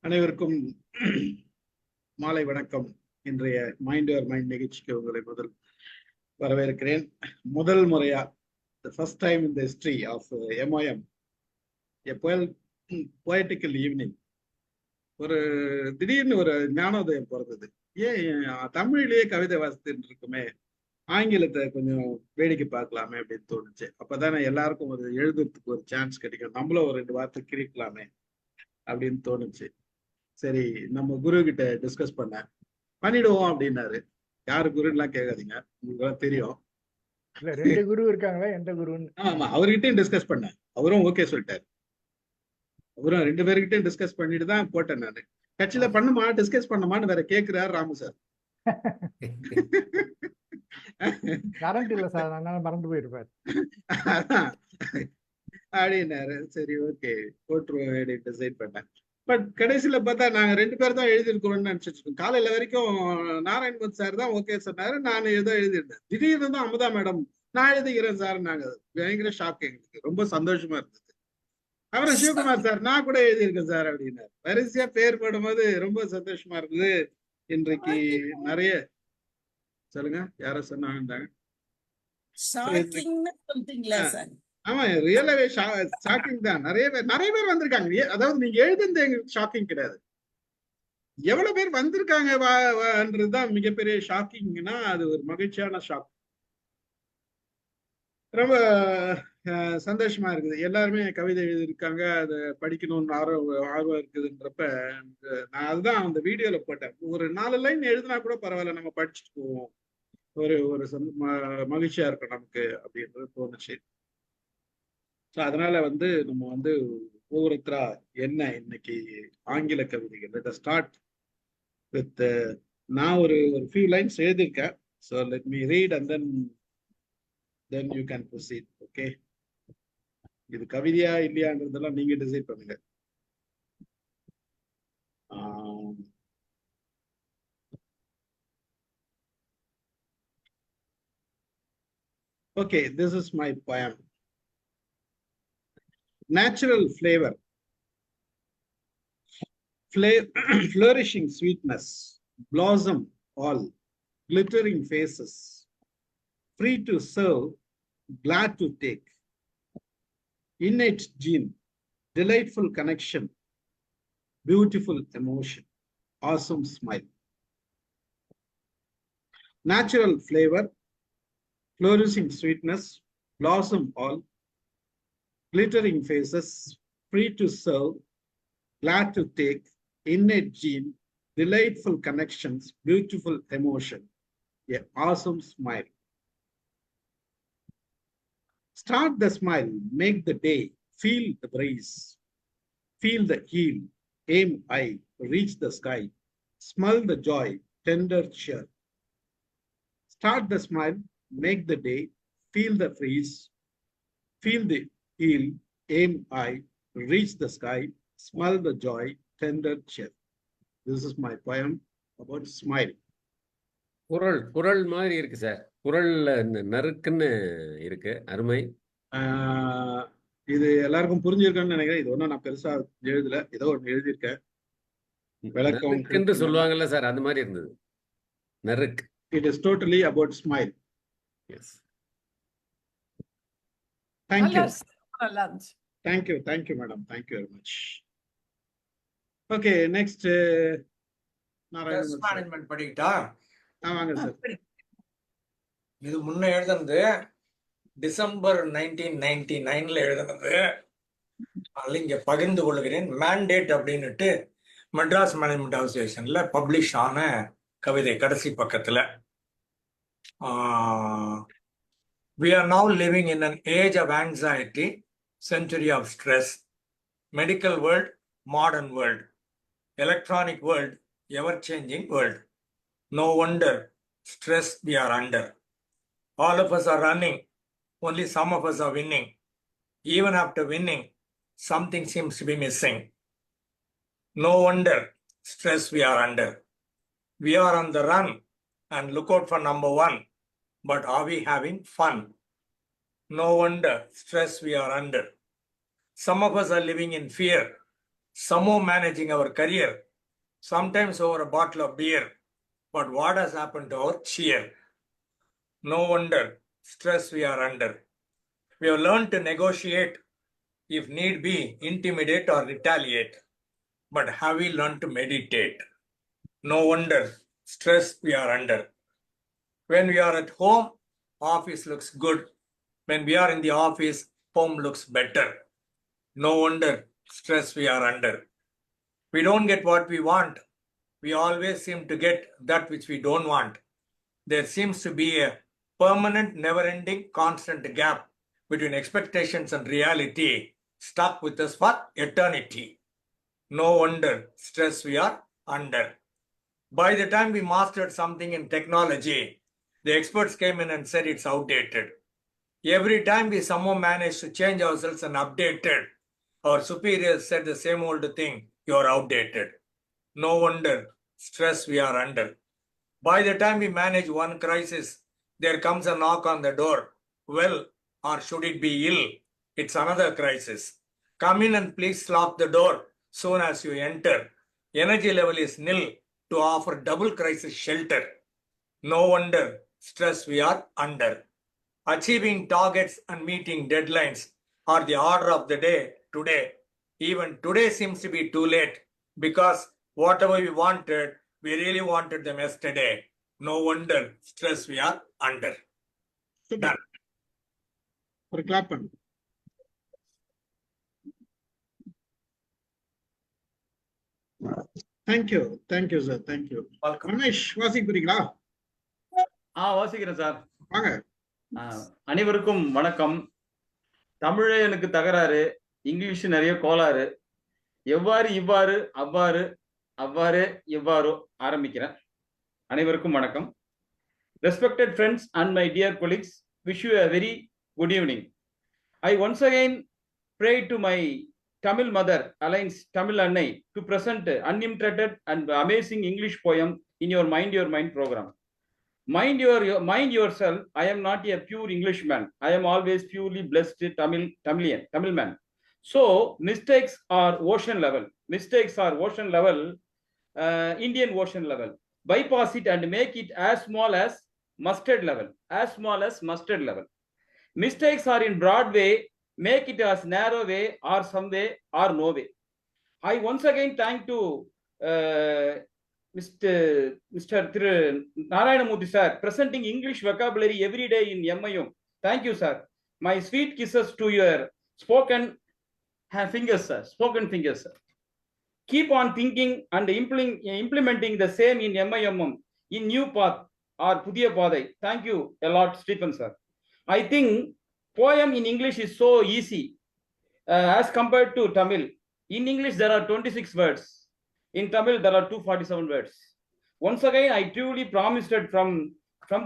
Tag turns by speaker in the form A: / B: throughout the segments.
A: அனைவருக்கும் மாலை வணக்கம். இன்றைய மைண்ட் யுவர் மைண்ட் நிகழ்ச்சிக்கு உங்களை வரவேற்கிறேன். முதல் முறையா first time in the history of MOM poetical evening ஒரு திடீர்னு ஒரு ஞானோதயம் பிறந்தது. ஏன் தமிழ்லயே கவிதை வாசித்துட்டு இருக்குமே, ஆங்கிலத்தை கொஞ்சம் வேடிக்கை பார்க்கலாமே அப்படின்னு தோணுச்சு. அப்பதானே எல்லாருக்கும் ஒரு எழுதுறதுக்கு ஒரு சான்ஸ் கிடைக்கும், நம்மளும் ஒரு 2 வார்த்தை கிரிக்கலாமே அப்படின்னு தோணுச்சு. சரி, நம்ம குரு கிட்ட டிஸ்கஸ் பண்ணிடுவோம் அப்படின்னாரு. யாரு குருலாம் கேட்காதீங்க, உங்களுக்கு தெரியும்.
B: இல்ல 2 குரு இருக்காங்களா, எந்த குருன்னு?
A: ஆமா, அவர்கிட்டயும் டிஸ்கஸ் பண்ணேன். அவரும் ஓகே சொல்லிட்டாரு. அவரும் 2 பேர்கிட்டயும் டிஸ்கஸ் பண்ணிட்டு தான் போட்டேன் நானு. கட்சியில பண்ணுமா டிஸ்கஸ் பண்ணமான்னு வேற கேக்குறாரு ராமு சார்.
B: கரண்ட் இல்ல சார், அதனால மறந்து போயிருப்பாரு
A: அப்படின்னாரு. சரி, ஓகே போட்டுருவோம் டிசைட் பண்ணேன். பட் கடைசியில பார்த்தா நாங்க 2 பேர் தான் எழுதிருக்கிறோம்னு நினைச்சிட்டு இருக்கோம். காலையில வரைக்கும் நாராயண் சார் தான் ஓகே சொன்னாரு, நான் ஏதோ எழுதிருந்தேன். திடீர்னு தான் அமுதா மேடம் நான் எழுதிக்கிறேன் சார். நாங்க பயங்கர ஷாக், எங்களுக்கு ரொம்ப சந்தோஷமா இருந்தது. அப்புறம் சிவகுமார் சார் நான் கூட எழுதியிருக்கேன் சார் அப்படின்னாரு. வரிசையா பேர் போடும்போது ரொம்ப சந்தோஷமா இருந்தது. இன்றைக்கு நிறைய சொல்லுங்க, யார சொன்னாங்க? ஆமா, ரியலாவே ஷாக்கிங் தான். நிறைய பேர் வந்திருக்காங்க. அதாவது நீங்க எழுதுனது எங்களுக்கு ஷாக்கிங் கிடையாது, எவ்வளவு பேர் வந்திருக்காங்கன்றதுதான் மிகப்பெரிய ஷாக்கிங்னா அது ஒரு மகிழ்ச்சியான ஷாக். ரொம்ப சந்தோஷமா இருக்குது. எல்லாருமே கவிதை எழுதியிருக்காங்க, அதை படிக்கணும்னு ஆர்வம் இருக்குதுன்றப்ப நான் அதுதான் அந்த வீடியோல போட்டேன். ஒரு 4 லைன் எழுதினா கூட பரவாயில்ல, நம்ம படிச்சுட்டு போவோம், ஒரு மகிழ்ச்சியா இருக்கும் நமக்கு அப்படின்றது தோணுச்சு. அதனால நம்ம ஒவ்வொருத்தரா என்ன இன்னைக்கு ஆங்கில கவிதைகள். லெட் அஸ் ஸ்டார்ட் வித் நான் ஒரு few லைன்ஸ் எழுதியிருக்கேன். So let me read and then you can proceed. Okay, இது கவிதையா இல்லையான்றதெல்லாம் நீங்க டிசைட் பண்ணுங்க. Okay, this is my poem. Natural flavor, flourishing sweetness, blossom all, glittering faces, free to serve, glad to take, innate gene, delightful connection, beautiful emotion, awesome smile. Natural flavor, flourishing sweetness, blossom all, glittering faces, free to serve, glad to take, innate gene, delightful connections, beautiful emotion, an awesome smile. Start the smile, make the day, feel the breeze, feel the heel, aim high, reach the sky, smell the joy, tender cheer. Start the smile, make the day, feel the breeze, feel the heel, aim high, reach the sky, smell the joy, tender cheer. This is my poem about smile.
C: குரல் மாதிரி இருக்கு sir. குரல்ல நறுக்குன்னு இருக்கு, அருமை.
A: இது எல்லாருக்கும் புரிஞ்சிருக்கான்னு நினைக்கிறேன். இது ஒன்றும் நான் பெருசா எழுதல, ஏதோ ஒன்று எழுதியிருக்கேன்.
C: விளக்கம் சொல்லுவாங்கல்ல சார், அந்த மாதிரி இருந்தது. நறுக்கு.
A: It is totally about smile.
C: Yes.
A: Thank you. Thank you, madam. Thank you very much. Okay, next.
D: Management படிக்கிட்டா?
A: ஆமாங்க சார்.
D: இது முன்ன எழுதுனது டிசம்பர் 1999 எழுதுனது. அதில் இங்க பகிர்ந்து கொள்கிறேன். மேண்டேட் அப்படின்னுட்டு மெட்ராஸ் மேனேஜ்மெண்ட் அசோசியேஷன்ல பப்ளிஷ் ஆன கவிதை, கடைசி பக்கத்துல. We are now living in an age of anxiety, century of stress, medical world, modern world, electronic world, ever-changing world. No wonder stress we are under. All of us are running, only some of us are winning. Even after winning, something seems to be missing. No wonder stress we are under. We are on the run and look out for number 1. But are we having fun? No wonder stress we are under. Some of us are living in fear. somehow managing our career, sometimes over a bottle of beer. But what has happened to our cheer? No wonder stress we are under. We have learned to negotiate, if need be, intimidate or retaliate. But have we learned to meditate? No wonder stress we are under. When we are at home, office looks good. When we are in the office, home looks better. No wonder stress we are under. We don't get what we want. We always seem to get that which we don't want. There seems to be a permanent, never-ending, constant gap between expectations and reality, stuck with us for eternity. No wonder stress we are under. By the time we mastered something in technology, the experts came in and said it's outdated. Every time we somehow managed to change ourselves and updated, our superiors said the same old thing, you're outdated. No wonder stress we are under. By the time we manage one crisis, there comes a knock on the door. Well, or should it be ill? It's another crisis. Come in and please lock the door soon as you enter. Energy level is nil to offer double crisis shelter. No wonder stress we are under. Achieving targets and meeting deadlines are the order of the day today. Even today seems to be too late because whatever we wanted, we really wanted them yesterday. No wonder stress we are under.
A: Super. ஒரு clap பண்ணு. Thank you. Thank you, sir. Thank you.
D: Welcome.
A: Ramesh வாசிக்க போறீங்களா?
E: வாசிக்கிறேன் sir.
A: வாங்க.
E: அனைவருக்கும் வணக்கம். தமிழே எனக்கு தகராறு, இங்கிலீஷ் நிறைய கோளாறு. எவ்வாறு இவ்வாறு அவ்வாறு அவ்வாறே எவ்வாறோ ஆரம்பிக்கிறேன். அனைவருக்கும் வணக்கம். Respected friends and my dear colleagues, wish you a very good evening. I once again pray to my Tamil mother, Alliance Tamil Annai, to present uninterrupted and amazing English poem in your Mind Your Mind program. Mind yourself, I am not a pure Englishman. I am always purely blessed Tamil man. So mistakes are ocean level. Indian Ocean level. Bypass it and make it as small as mustard level. Mistakes are in broad way. Make it as narrow way or some way or no way. I once again thank to Mr. Narayanamurthy sir, presenting English vocabulary every day in MIM. Thank you, sir. My sweet kisses to your spoken fingers, sir. Keep on thinking and implementing the same in MIM in new path or Pudiya Padai. Thank you a lot, Stephen, sir. I think poem in English is so easy as compared to Tamil. In English, there are 26 words. In Tamil, there are 247 words. Once again, I truly promised it from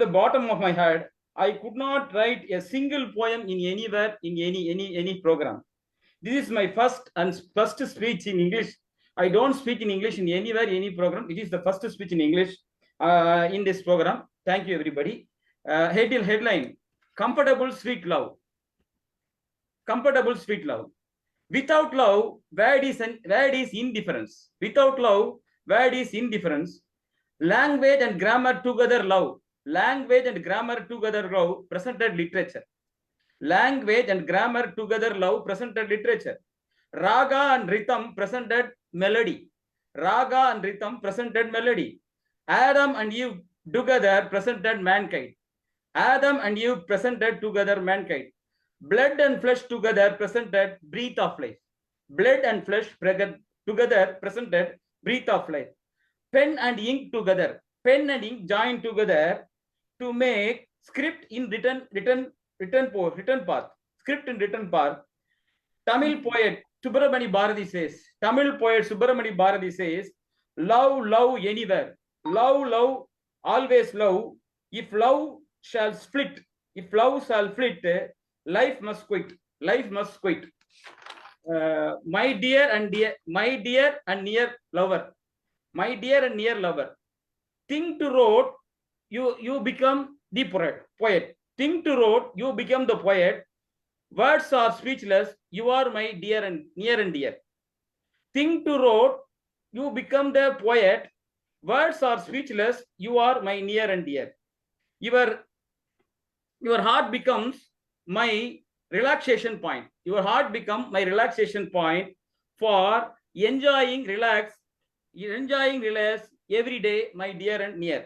E: the bottom of my head, I could not write a single poem in anywhere, in any program. This is my first speech in English. I don't speak in English in anywhere, any program. It is the first speech in English in this program. Thank you, everybody. Headline, comfortable, sweet love. Without love, where is indifference? Without love, where is indifference? Language and grammar together love. Presented literature. Language and grammar together love, presented literature. Raga and rhythm presented melody. Adam and Eve together presented mankind. Blood and flesh together presented breath of life. Pen and ink joined together to make script in written path. Tamil poet Subramani Bharati says, love anywhere. Love, always love. If love shall split, life must quit. My dear and near lover. Think to road, you become the poet. Think to road, you become the poet. Words are speechless. You are my dear and near and dear. Think to wrote, you become the poet. Words are speechless, you are my near and dear. Your heart becomes my relaxation point. Your heart become my relaxation point for enjoying relax every day, my dear and near.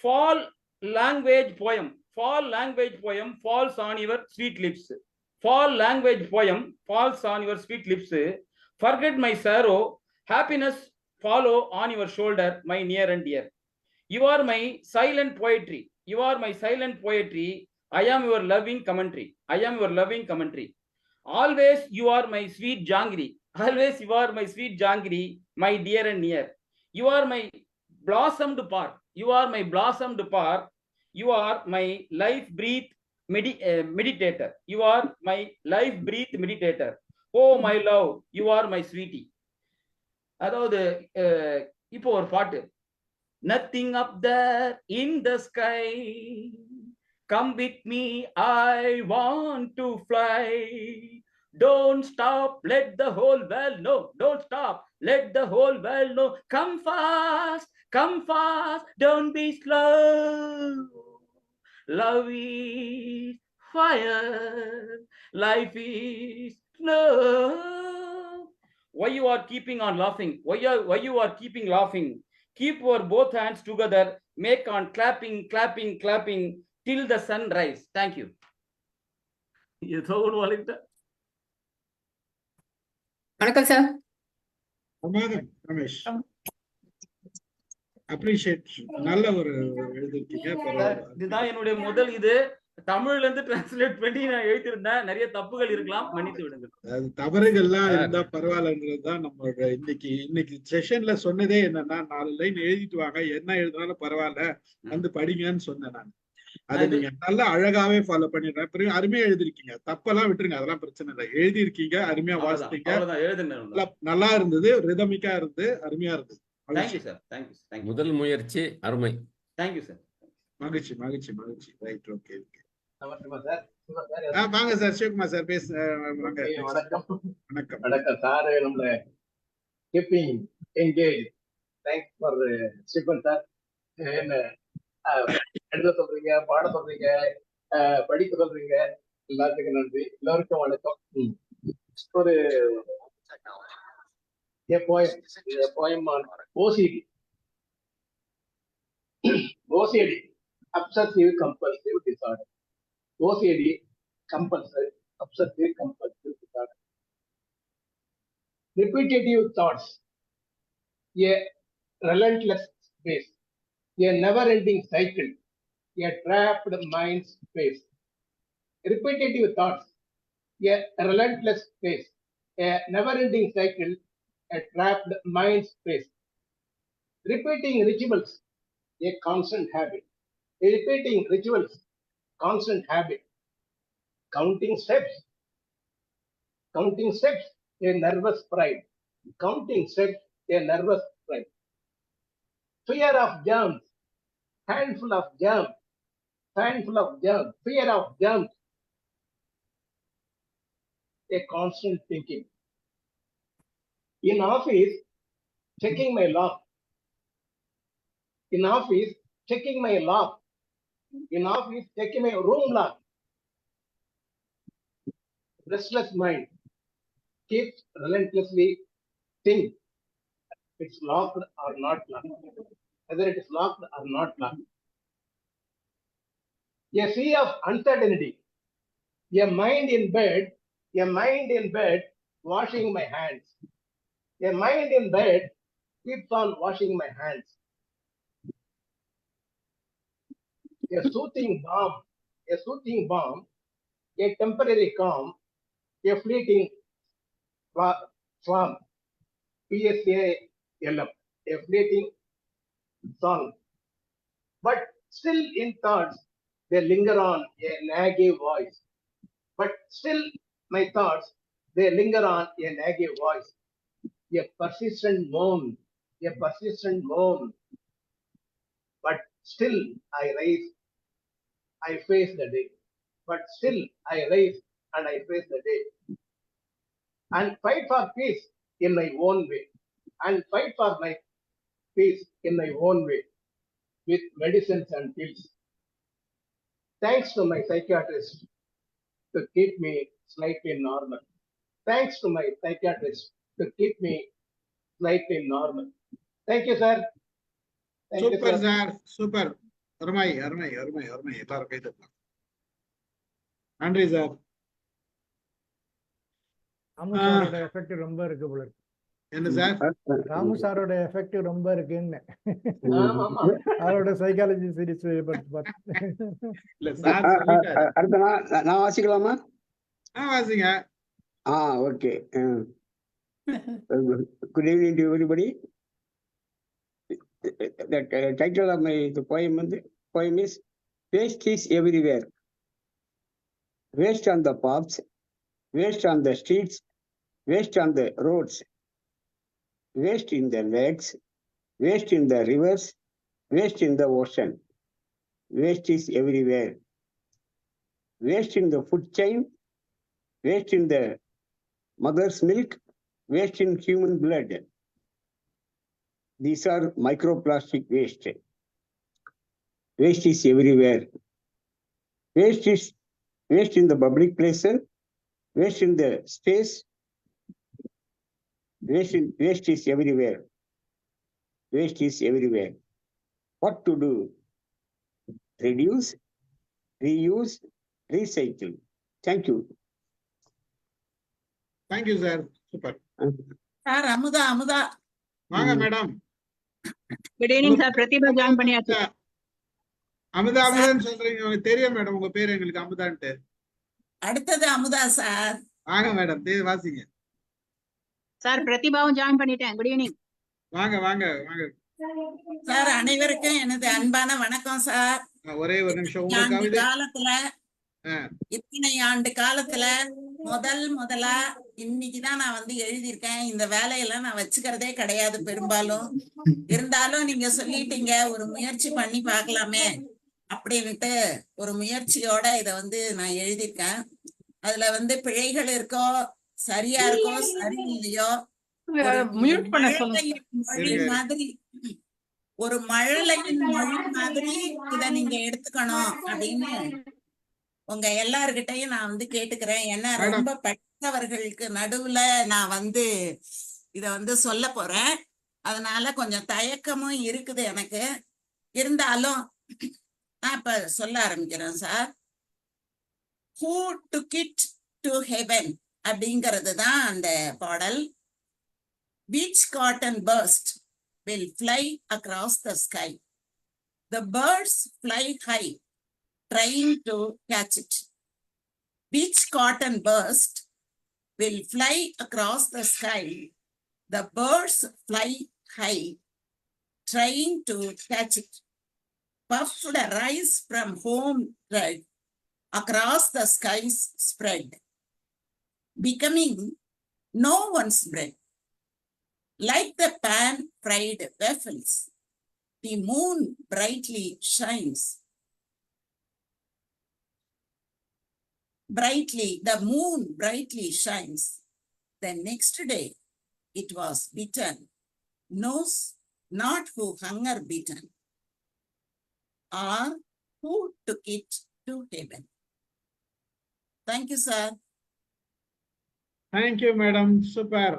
E: Fall language poem falls on your sweet lips. Fall language poem falls on your sweet lips. Forget my sorrow, happiness follow on your shoulder, my near and dear. You are my silent poetry. You are my silent poetry. I am your loving commentary. I am your loving commentary. Always you are my sweet jangri. Always you are my sweet jangri, my dear and near. You are my blossomed park. You are my blossomed park. You are my life breath meditator. You are my life breath meditator. Oh my love, you are my sweetie. அதாவது இப்போ ஒரு பாட்டு, nothing up there in the sky, come with me, I want to fly, don't stop, let the whole world know, don't stop, let the whole world know, come fast, don't be slow, love is fire, life is snow. Why you are keeping on laughing? Why you are keeping laughing? Keep your both hands together, make on clapping till the sun rise. Thank you.
F: வணக்கம் sir.
A: பிரமாதம் Ramesh. Appreciate. நல்ல ஒரு எழுதிருக்கீங்க.
E: இதுதான் என்னுடைய முதல் இது. தமிழ்ல இருந்து டிரான்ஸ்லேட் பண்ணி நான் எழுதியிருந்தேன். நிறைய தப்புகள் இருக்கலாம், மன்னித்து விடுங்கள்.
A: அது தவறுகள்லாம் இருந்தா பரவாயில்லன்றது தான் நம்மளோட இன்னைக்கு செஷன்ல சொன்னதே என்னன்னா, 4 லைன் எழுதிட்டு வாங்க, என்ன எழுதினாலும் பரவாயில்ல, வந்து படிங்கன்னு சொன்னேன் நான். அதை நீங்க நல்லா அழகாவே ஃபாலோ பண்ணிடுறேன். பிறகு அருமையா எழுதிருக்கீங்க, தப்பெல்லாம் விட்டுருங்க, அதெல்லாம் பிரச்சனை இல்லை. எழுதியிருக்கீங்க, அருமையா வாசித்தீங்க, நல்லா இருந்தது, ரிதமிக்கா இருந்து அருமையா இருந்தது.
C: முதல் முயற்சி அருமை.
E: Thank you sir.
A: மகிழ்ச்சி. Right, okay. வாங்க சார், சிவகுமார் சார் பேச.
G: வணக்கம் சார். நம்மள keeping engage. Thanks for Stephen sir. என்ன எழுத சொல்றீங்க, பாட சொல்றீங்க, படிக்க சொல்றீங்க, எல்லாத்துக்கும் நன்றி. எல்லோருக்கும் வணக்கம். ஒரு poem on OCD. OCD, obsessive compulsive disorder. OCD, obsessive compulsive disorder. Repetitive thoughts, a relentless pace, a never-ending cycle, a trapped mind space. Repetitive thoughts, a relentless pace, a never-ending cycle, a trapped mind space. Repeating rituals, a constant habit. Repeating rituals, constant habit. Counting steps, a nervous pride. Counting steps, a nervous pride. Fear of germs, handful of germs. Fear of germs, a constant thinking. In office, checking my lock. In office, checking my lock. In office, checking my room lock. Restless mind keeps relentlessly think it's locked or not locked. Whether it is locked or not locked. A sea of uncertainty. A mind in bed, washing my hands. A mind in bed keeps on washing my hands. A soothing balm, a temporary calm, a fleeting song, PSALM, a fleeting song. But still in thoughts, they linger on a nagging voice. But still my thoughts, they linger on a nagging voice. A persistent moan. But still I rise, I face the day. But still I rise and I face the day. And fight for peace in my own way and fight for my peace in my own way with medicines and pills. Thanks to my psychiatrist to keep me slightly normal. Thanks to my psychiatrist to keep me slightly normal. Thank you, sir. Thank you,
A: super
G: sir.
A: Sir, super. அருமை அருமை அருமை அருமை. எல்லாரும் கை தட்டலாம். நன்றி sir.
B: Ramu சாரோட effect ரொம்ப இருக்கு போல இருக்கு.
A: என்ன சார்?
B: ராமு சாரோட எஃபெக்ட் ரொம்ப இருக்குன்னு
G: ஆமா, ஆமா.
B: அவரோட சைக்காலஜி சீரிஸ் பார்த்து
A: இல்ல சார் சொல்லிட்டாரு.
H: அடுத்த நான் வாசிக்கலாமா?
A: வாசிங்க.
H: Okay. Good evening to everybody. The title of the poem is Waste is Everywhere. Waste on the paths, waste on the streets, waste on the roads, waste in the lakes, waste in the rivers, waste in the ocean. Waste is everywhere. Waste in the food chain, waste in the mother's milk, waste in human blood. These are microplastic waste. Waste is everywhere. Waste in the public places, waste in the space. Waste is everywhere. Waste is everywhere. What to do? Reduce, reuse, recycle. Thank you.
A: Thank you sir. Super.
I: Sir Amudha
A: வாங்க madam.
F: Good evening sir. Prathiba join பண்ணியாச்சு.
A: அமுதான்னு சொல்றீங்க, உங்களுக்கு தெரியும் madam உங்க பேரு எங்களுக்கு அமுதான்ட்டு.
I: அடுத்தது அமுதா சார்.
A: வாங்க மேடம், வாசிங்க.
F: சார் பிரதிபாவும் ஜாயின் பண்ணிட்டேன். Good evening.
A: வாங்க வாங்க வாங்க.
I: சார் அனைவருக்கும் எனது அன்பான வணக்கம் சார்.
A: ஒரே ஒரு நிமிஷம். உங்க
I: ஆண்டு
A: கவிதை
I: காலத்துல இத்தனை ஆண்டு காலத்துல முதலா இன்னைக்குதான் நான் வந்து எழுதியிருக்கேன். இந்த வேலையெல்லாம் நான் வச்சுக்கிறதே கிடையாது பெரும்பாலும். இருந்தாலும் நீங்க சொல்லிட்டீங்க ஒரு முயற்சி பண்ணி பார்க்கலாமே அப்படின்ட்டு ஒரு முயற்சியோட இத வந்து நான் எழுதியிருக்கேன். அதுல வந்து பிழைகள் இருக்கோ சரியா இருக்கோ சரியில்லையோ மொழி மாதிரி ஒரு மழலையின் மொழி மாதிரி இத நீங்க எடுத்துக்கணும் அப்படின்னு உங்க எல்லார்கிட்டையும் நான் வந்து கேட்டுக்கிறேன். ஏன்னா ரொம்ப படித்தவர்களுக்கு நடுவுல நான் வந்து இத வந்து சொல்ல போறேன். அதனால கொஞ்சம் தயக்கமும் இருக்குது எனக்கு. இருந்தாலும் நான் இப்ப சொல்ல ஆரம்பிக்கிறேன் sir. Who took it to heaven அப்படிங்கிறது தான் அந்த பாடல். Which cotton burst will fly across the sky. The birds fly high, trying to catch it. Which cotton burst will fly across the sky. The birds fly high, trying to catch it. Puffed rise from home red, across the skies spread, becoming no one's bread. Like the pan-fried waffles, the moon brightly shines. The moon brightly shines. The next day, it was bitten, knows not who hunger beaten, or who took it to heaven. Thank you, sir.
A: Thank you madam. Super.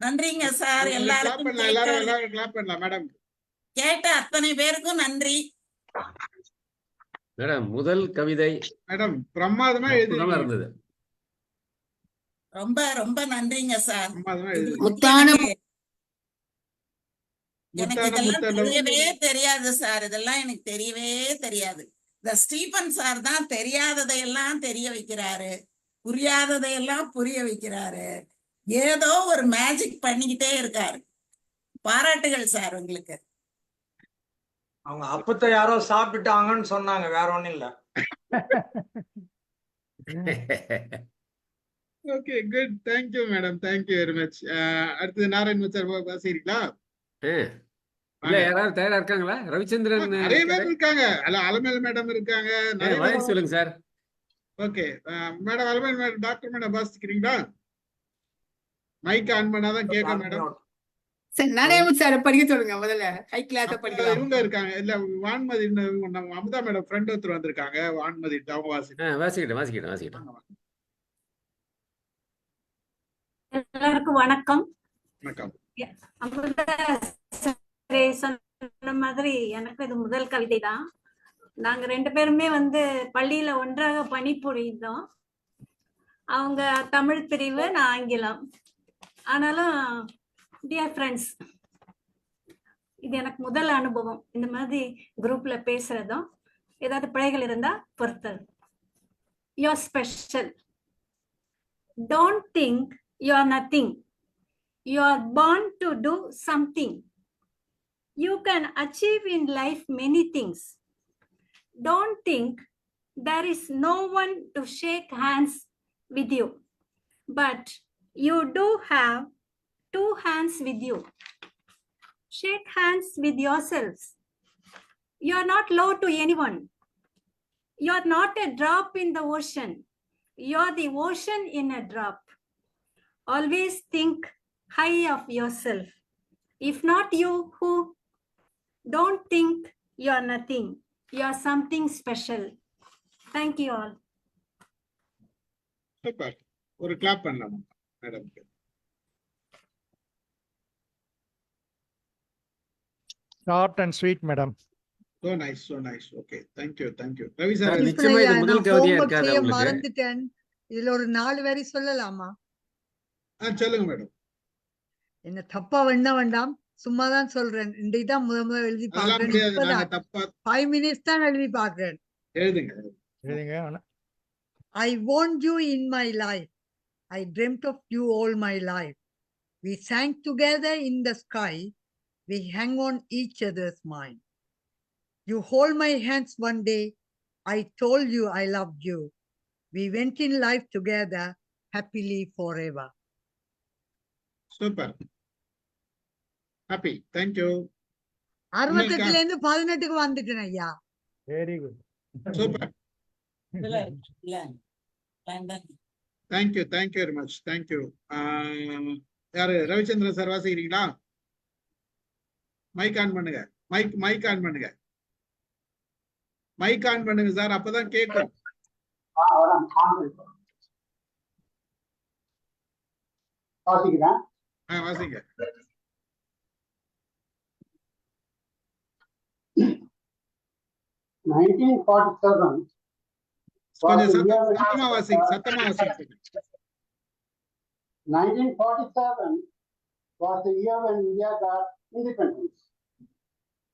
I: நன்றிங்க sir. எல்லாருக்கும்
A: எல்லாரும் clap பண்ணலாம் madam.
I: கேட்ட அத்தனை பேருக்கும் நன்றி
C: madam. முதல் கவிதை
A: மேடம் பிரமாதமா
C: இருந்தது.
I: ரொம்ப ரொம்ப நன்றிங்க சார். எனக்கு இதெல்லாம் தெரியவே தெரியாது சார். இதெல்லாம் எனக்கு தெரியவே தெரியாது. இந்த ஸ்டீபன் சார் தான் தெரியாததையெல்லாம் தெரிய வைக்கிறாரு, புரியாததையெல்லாம் புரிய வைக்கிறாரு. ஏதோ ஒரு மேஜிக் பண்ணிக்கிட்டே இருக்காரு. பாராட்டுகள் சார் உங்களுக்கு.
D: அவங்க அப்பத்தை யாரோ சாப்பிட்டுட்டாங்கன்னு சொன்னாங்க, வேற ஒண்ணும் இல்ல.
A: Okay good. Thank you madam. Thank you very much. அடுத்து நாராயண் சார் பேசுறீங்களா?
C: இல்ல யாராவது தயாரா இருக்காங்களா? ரவிச்சந்திரன்
A: நிறைய பேர் இருக்காங்க. அலமேல் மேடம் இருக்காங்க.
C: சொல்லுங்க sir.
A: Okay madam. Alamel madam, doctor madam வாசிக்கிறீங்களா? மைக் ஆன் பண்ணாதான் கேட்க மேடம்.
J: சார் நாராயண சார் படிக்க சொல்லுங்க முதல்ல. ஹை கிளாஸ் படிக்கலாம்.
A: இவங்க இருக்காங்க இல்ல, வான்மதி நம்ம அமுதா மேடம் ஃப்ரெண்ட் ஒருத்தர் வந்திருக்காங்க, வான்மதி அவங்க
C: வாசிக்கிட்டேன்.
K: எல்லாருக்கும் வணக்கம்.
A: வணக்கம்.
K: சொன்ன மாதிரி எனக்கு இது முதல் கவிதை தான். நாங்க 2 பேருமே பள்ளியில ஒன்றாக பணிபுரிந்தோம். அவங்க தமிழ் பிரிவு, நான் ஆங்கிலம். ஆனாலும் டியர் ஃப்ரெண்ட்ஸ், இது எனக்கு முதல் அனுபவம். இந்த மாதிரி குரூப்ல பேசுறதும் ஏதாவது பிழைகள் இருந்தா பொறுத்தல். You are special. Don't think you are nothing. You are born to do something. You can achieve in life many things. Don't think there is no one to shake hands with you, but you do have 2 hands with you. Shake hands with yourselves. You are not low to anyone. You are not a drop in the ocean. You are the ocean in a drop. Always think high of yourself. If not you, who? Don't think you are nothing. You are something special. Thank you all.
A: Super. ஒரு clap பண்ணலாம் madam.
B: Short and sweet, madam.
A: So nice, so nice. Okay, thank you. Ravi sir,
C: நிச்சயமா இது முதல் கவிதையா இருக்காது உங்களுக்கு?
J: மறந்துட்டேன். இதுல ஒரு 4 வரி சொல்லலாமா?
A: சொல்லுங்க மேடம்.
J: என்ன தப்பா வேண்டாம், சும்மாதான் சொல்றேன். இன்றைக்கு தான் முதல் எழுதி பாக்குறேன். 5 minutes தான் எழுதி பாக்குறேன்.
A: எழுதுங்க.
J: I want you in my life. I dreamt of you all my life. We sang together in the sky. We hang on each other's mind. You hold my hands one day. I told you I loved you. We went in life together, happily forever.
A: Super. Happy. Thank you.
J: 68ல இருந்து 18க்கு வந்துட்டேன் ஐயா.
B: Very good.
A: Super. Thank you very much. Thank you. யாரு Ravichandran sir வாசிக்கிறீங்களா? Mike on பண்ணுங்க. Mike on பண்ணுங்க. Mike on பண்ணுங்க சார், அப்பதான் கேட்கும்.
G: வாசிக்கிறேன்.
A: வாசிங்க.
G: 1947
A: சத்தமா வாசிங்க.
G: 1947 was the year when India got independence.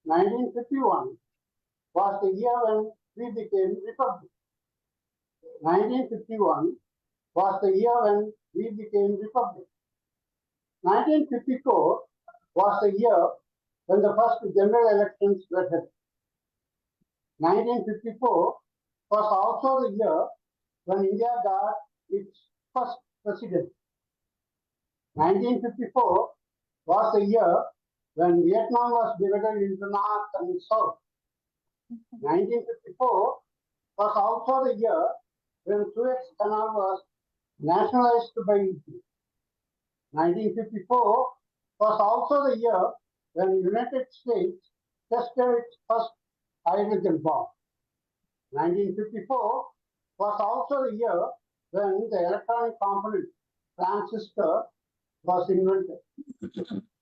G: 1951 was the year when we became republic. 1951 was the year when we became republic. 1954 was the year when the first general elections were held. 1954 was also the year when India got its first president. 1954 was the year when Vietnam was divided into North and South. 1954 was also the year when Suez Canal was nationalized by Italy. 1954 was also the year when the United States tested its first hydrogen bomb. 1954 was also the year when the electronic component transistor was invented.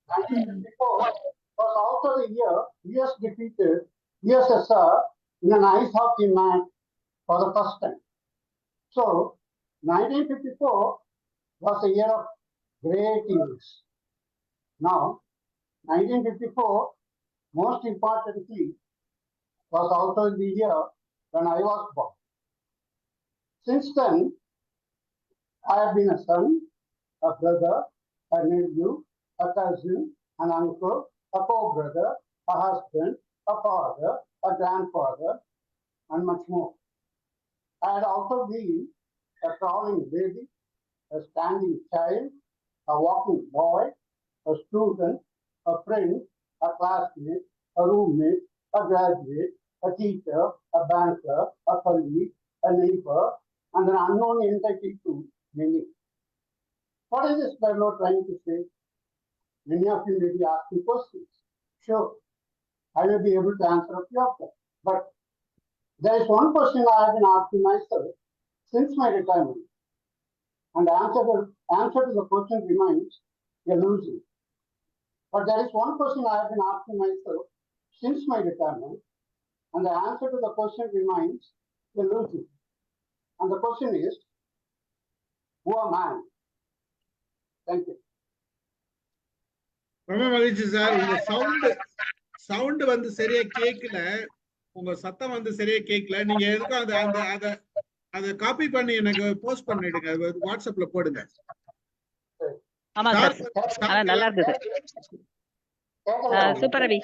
G: 1954 was also the year US defeated USSR in an ice hockey match for the first time. So, 1954 was a year of great events. Now, 1954, most importantly, was also the year when I was born. Since then, I have been a son, a brother, a nephew, a cousin, an uncle, a co-brother, a husband, a father, a grandfather, and much more. I had also been a crawling baby, a standing child, a walking boy, a student, a friend, a classmate, a roommate, a graduate, a teacher, a banker, a colleague, a neighbor, and an unknown entity to many. What is this fellow trying to say? Many of you may be asking questions. Sure, I will be able to answer a few of them. But there is one question I have been asking myself since my retirement, and the answer to the question remains elusive. But there is one question I have been asking myself since my retirement, and the answer to the question remains elusive. And the question is, who am I? Thank you.
A: ரொம்ப மகிழ்ச்சி sir. உங்க sound வந்து சரியா கேட்கல, உங்க சத்தம் வந்து சரியா கேட்கல. நீங்க எதுக்கும் அதை காப்பி பண்ணி எனக்கு போஸ்ட் பண்ணிடுங்க, வாட்ஸ்அப்ல போடுங்க.
L: ஆமா சார், நல்லா இருந்தது. சூப்பர் ரவி.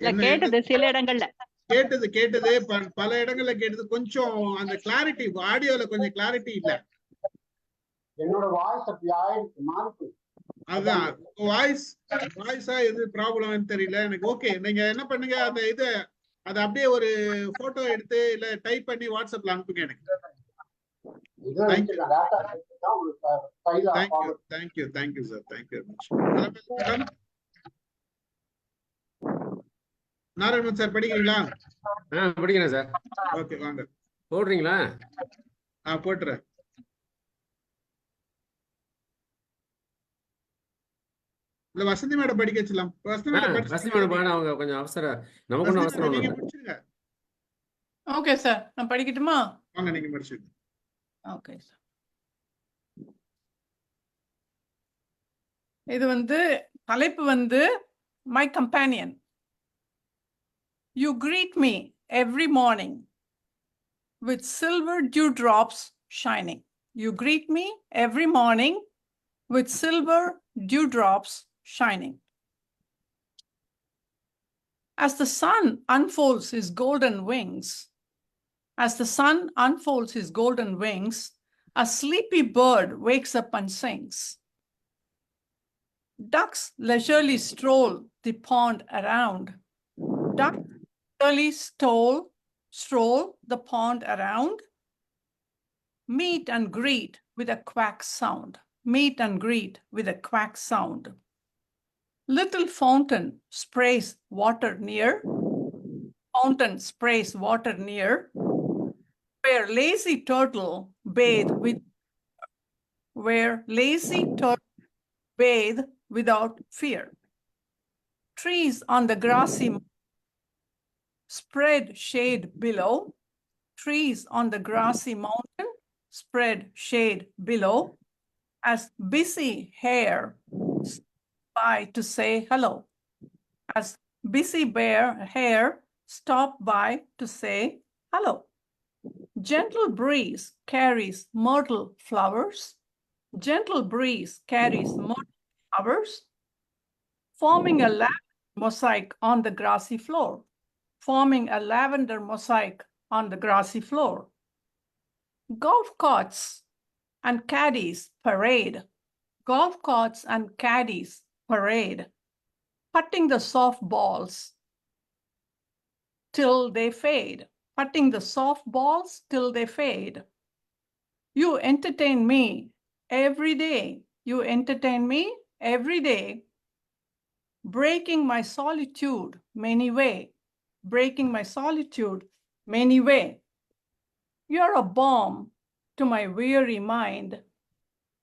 L: இல்ல கேட்டது, சில இடங்கள்ல
A: கேட்டது பல இடங்கள்ல கேட்டது. கொஞ்சம் அந்த கிளாரிட்டி, ஆடியோல கொஞ்சம் கிளாரிட்டி இல்ல.
G: என்னோட வாய்ஸ் அப்படி ஆயிடுச்சு, மாறிச்சு.
A: அதான் வாய்ஸா எது ப்ராப்ளம் தெரியல எனக்கு. ஓகே, நீங்க என்ன பண்ணுங்க, அந்த அதை அப்படியே ஒரு போட்டோ எடுத்து இல்ல டைப் பண்ணி வாட்ஸ்அப்ல அனுப்புங்க எனக்கு. Thank you sir, thank you. Narayanan sir படிக்கிறீங்களா?
C: படிக்கிறேன் சார்.
A: ஓகே, வாங்க.
C: போடுறீங்களா?
A: போட்டுறேன். இல்ல வசந்தி மேடம் படிக்க வச்சலாம்.
C: வசந்தி மேடம் அவங்க கொஞ்சம் அவசரம், நமக்கு ஒன்றும் அவசரம்
A: நீங்க
C: இல்லை.
A: முடிச்சிருங்க.
L: ஓகே சார், நான் படிக்கட்டுமா?
A: வாங்க, நீங்க முடிச்சிருங்க.
L: Okay sir. இது வந்து தலைப்பு வந்து my companion. You greet me every morning with silver dewdrops shining. You greet me every morning with silver dewdrops shining. As the sun unfolds his golden wings, a sleepy bird wakes up and sings. Ducks leisurely stroll the pond around. Ducks leisurely stroll the pond around. Meet and greet with a quack sound. Meet and greet with a quack sound. Little fountain sprays water near. Fountain sprays water near. Where lazy turtle bathe without fear. Trees on the grassy spread shade below. Trees on the grassy mountain spread shade below. As busy hare by to say hello. As busy hare stop by to say hello. Gentle breeze carries myrtle flowers. Gentle breeze carries myrtle flowers, forming a lavender mosaic on the grassy floor. Forming a lavender mosaic on the grassy floor. Golf carts and caddies parade. Golf carts and caddies parade, putting the softballs till they fade. Putting the softballs till they fade. You entertain me every day. You entertain me every day, breaking my solitude many way. Breaking my solitude many way. You're a balm to my weary mind.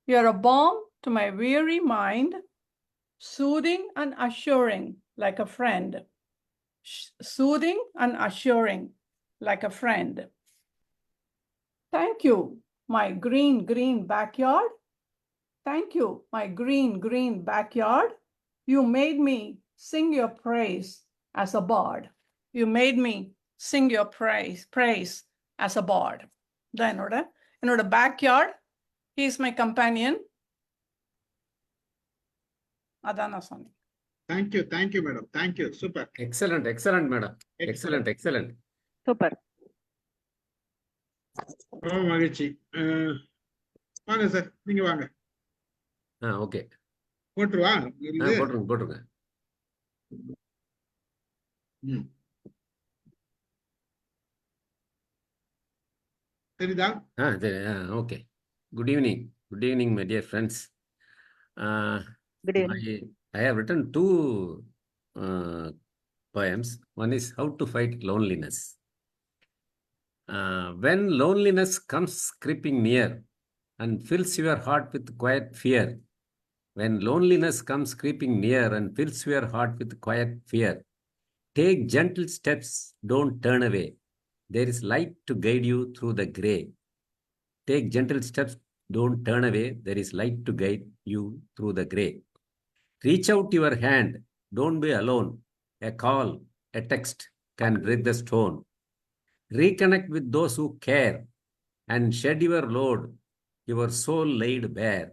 L: You're a balm to my weary mind, soothing and assuring like a friend. Soothing and assuring like a friend. Thank you, my green backyard. Thank you, my green backyard. You made me sing your praise as a bard. You made me sing your praise as a bard. Then என்னோட backyard, he is my companion. அதான் நான் சொன்னேன்.
A: Thank you madam, thank you. Super,
C: excellent madam, excellent.
L: Super,
A: ரொம்ப மகிழ்ச்சி. வாங்க sir, நீங்க வாங்க.
C: Okay,
A: போட்டுருவா.
C: போட்டுருங்க.
A: தெரியுதா?
C: Okay. Good evening. Good evening, my dear friends.
F: Good evening.
C: I have written two poems. One is How to Fight Loneliness. When loneliness comes creeping near and fills your heart with quiet fear, when loneliness comes creeping near and fills your heart with quiet fear, take gentle steps, don't turn away. There is light to guide you through the gray. Take gentle steps, don't turn away. There is light to guide you through the gray. Reach out your hand, don't be alone. A call, a text can break the stone. Reconnect with those who care and shed your load, your soul laid bare.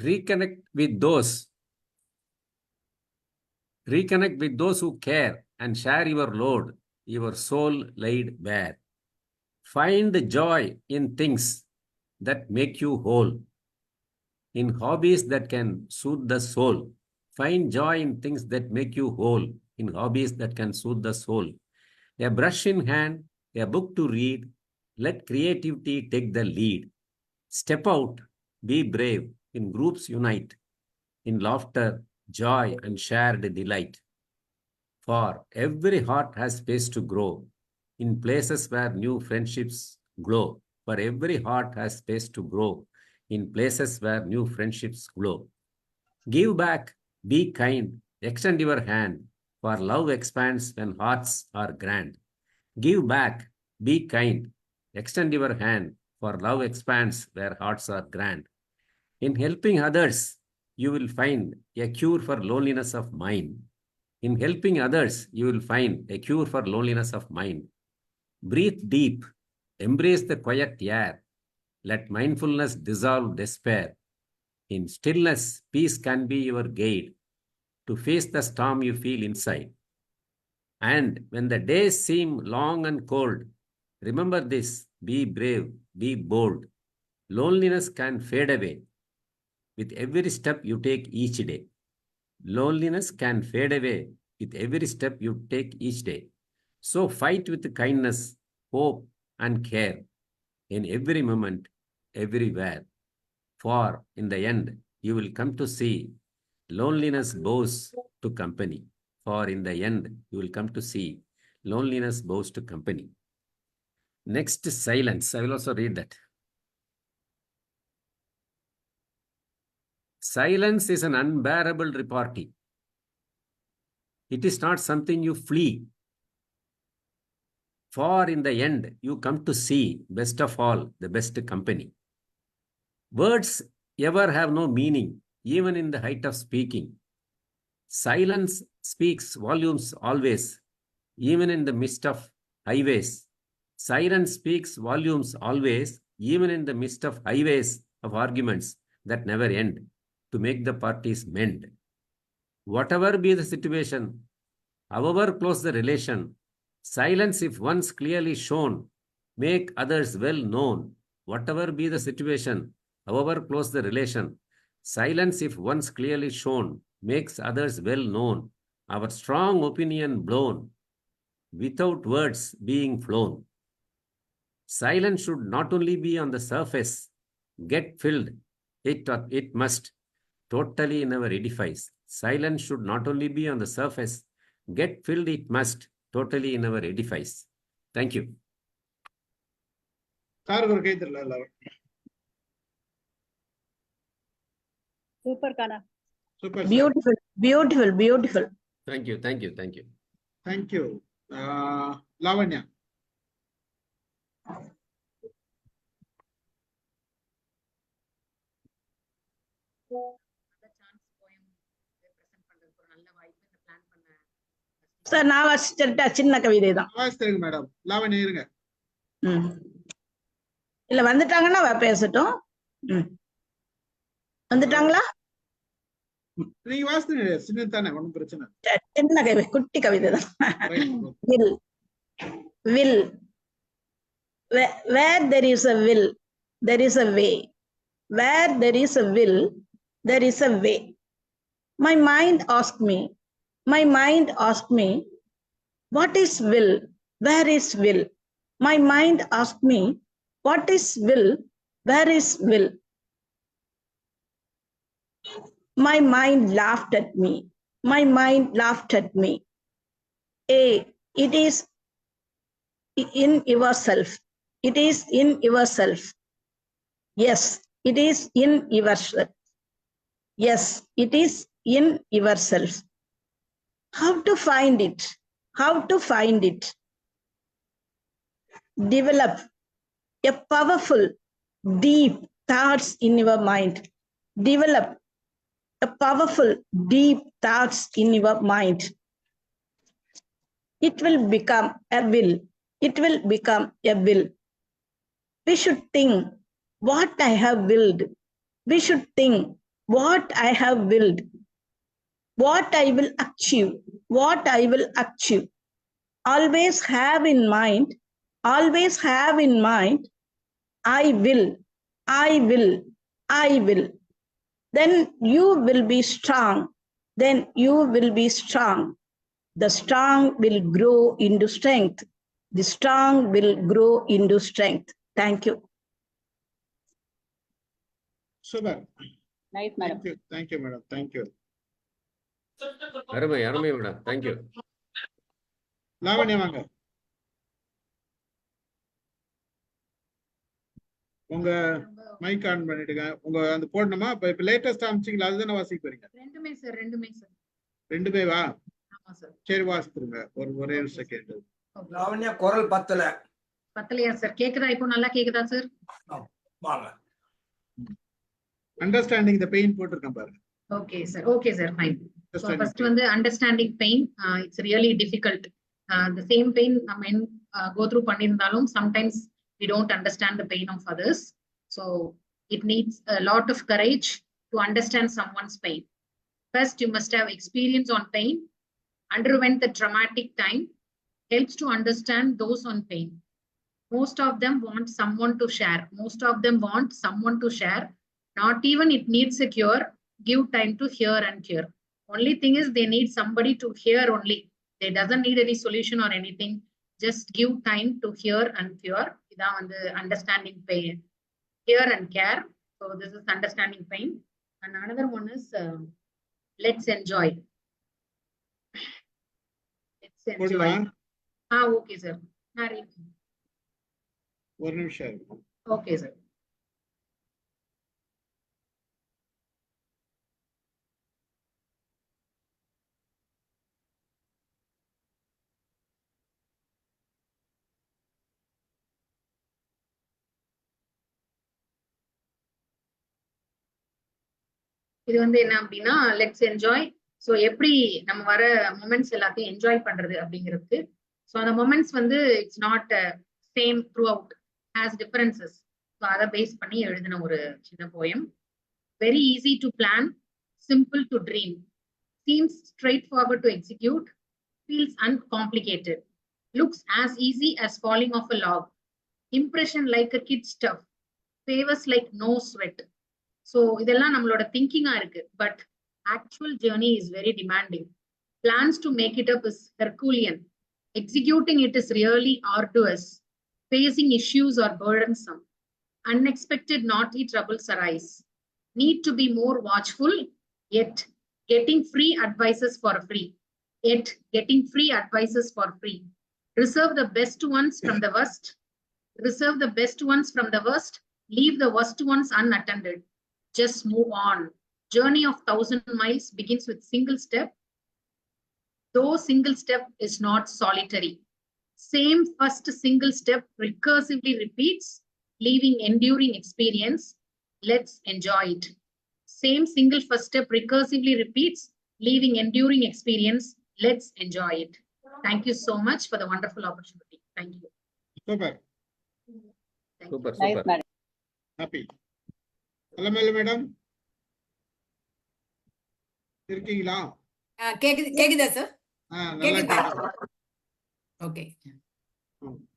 C: Reconnect with those who care and share your load, your soul laid bare. Find joy in things that make you whole, in hobbies that can soothe the soul. Find joy in things that make you whole, in hobbies that can soothe the soul. A brush in hand, a book to read, let creativity take the lead. Step out, be brave, in groups unite, in laughter, joy, and shared delight. For every heart has space to grow, in places where new friendships glow. For every heart has space to grow, in places where new friendships glow. Give back, be kind, extend your hand, for love expands when hearts are grand. Give back, be kind, extend your hand, for love expands where hearts are grand. In helping others, you will find a cure for loneliness of mind. In helping others, you will find a cure for loneliness of mind. Breathe deep, embrace the quiet air. Let mindfulness dissolve despair. In stillness, peace can be your guide to face the storm you feel inside. And when the days seem long and cold, remember this, be brave, be bold. Loneliness can fade away with every step you take each day. Loneliness can fade away with every step you take each day. So fight with kindness, hope, and care in every moment, everywhere. For in the end, you will come to see loneliness bows to company. For in the end, you will come to see loneliness bows to company. Next, silence. I will also read that. Silence is an unbearable repartee. It is not something you flee. For in the end, you come to see, best of all, the best company. Words ever have no meaning, even in the height of speaking. Silence speaks volumes always, even in the midst of highways. Silence speaks volumes always, even in the midst of highways of arguments that never end, to make the parties mend. Whatever be the situation, however close the relation, silence, if once clearly shown, make others well known. Whatever be the situation, however close the relation, silence, if once clearly shown, makes others well known. Our strong opinion blown, without words being flown. Silence should not only be on the surface, get filled, it must, totally never edifies. Silence should not only be on the surface, get filled, it must, totally never edifies. Thank you.
A: சாருக்கு ஒரு கை தரல எல்லாரும்.
F: Super, Kana.
A: Super.
F: Beautiful, beautiful, beautiful.
C: Thank you, thank you, thank you.
A: Thank you. Lavanya.
F: Sir நான் வாசிச்சிட்டா சின்ன கவிதை தான்.
A: வாசிங்க madam. Lavanya இருங்க.
F: இல்ல வந்துட்டாங்கன்னா பேசட்டும். வந்துட்டாங்களா?
A: நீங்க வாசிங்க, சின்ன தானே, ஒண்ணும் பிரச்சனை இல்ல.
F: சின்ன கவிதை, குட்டி கவிதை தான். will where there is a will, there is a way. Where there is a will, there is a way. My mind asked me, what is will? Where is will? My mind asked me, what is will? Where is will? My mind laughed at me. My mind laughed at me. A, it is in yourself. It is in yourself. Yes, it is in yourself. Yes, it is in yourself. How to find it? How to find it? Develop a powerful, deep thoughts in your mind. Develop a powerful, deep thoughts in your mind. It will become a will. It will become a will. We should think what I have willed. We should think what I have willed. What I will achieve. What I will achieve. Always have in mind. Always have in mind. I will. I will. I will. Then you will be strong. Then you will be strong. The strong will grow into strength. The strong will grow into strength. Thank you.
A: Super.
I: Nice, madam.
A: Thank you, madam. Thank you.
C: அருமை அருமை madam. Thank you.
A: Lavanya வாங்க. உங்க mic on பண்ணிடுங்க. உங்க அந்த போடணுமா? இப்ப latest ஆரம்பிச்சீங்களா? அதுதானே வாசிக்க போறீங்க?
M: ரெண்டுமே சார், ரெண்டுமே சார்.
A: ரெண்டுமே வா.
M: ஆமா சார்.
A: சரி வாசித்துருங்க. ஒரே ஒரு செகண்ட்.
D: லாவண்யா குரல்
M: பத்தலையா சார்? கேக்குதா? இப்போ நல்லா கேக்குதா சார்?
D: வாங்க.
A: அண்டர்ஸ்டாண்டிங் த பெயின் போட்டிருக்கேன் பாருங்க.
M: Okay sir. Okay sir. Fine. So first one, the understanding pain. It's really difficult. The same pain go through பண்ணிருந்தாலும் sometimes we don't understand the pain of others. So it needs a lot of courage to understand someone's pain. First, you must have experience on pain, underwent the traumatic time, helps to understand those on pain. Most of them want someone to share. Most of them want someone to share. Not even it needs a cure. Give time to hear and cure. Only thing is they need somebody to hear only. They doesn't need any solution or anything. Just give time to hear and cure. Idan vandu understanding pain. Hear and care. So this is understanding pain. And another one is let's enjoy. Let's enjoy. Okay sir.
A: ஒரு நிமிஷம்.
M: Okay sir. இது வந்து என்ன அப்படின்னா let's enjoy. So எப்படி நம்ம வர moments எல்லாத்தையும் என்ஜாய் பண்றது அப்படிங்கிறதுக்கு. ஸோ அந்த மொமெண்ட்ஸ் வந்து it's not same through out, has differences. So அதை பேஸ் பண்ணி எழுதின ஒரு சின்ன poem. Very easy to plan, simple to dream, seems straight forward to execute, feels uncomplicated, looks as easy as falling off a log, impression like a kid stuff, favors like no sweat. So இதெல்லாம் நம்மளோட திங்கிங்கா இருக்கு. But actual journey is very demanding. Plans to make it up is herculean. Executing it is really arduous. Facing issues are burdensome. Unexpected naughty troubles arise. Need to be more watchful, yet getting free advices for free. Yet getting free advices for free. Reserve the best ones from the worst. Reserve the best ones from the worst. Leave the worst ones unattended. Just move on. Journey of 1,000 miles begins with single step. Though single step is not solitary. Same first single step recursively repeats, leaving enduring experience. Let's enjoy it. Same single first step recursively repeats, leaving enduring experience. Let's enjoy it. Thank you so much for the wonderful opportunity. Thank you.
A: Super.
C: Super,
I: Nice,
C: super.
I: madam.
A: Happy. Alamelu madam இருக்கீங்களா?
N: கேக்குதா sir?
A: நல்லா கேக்குது.
N: Okay.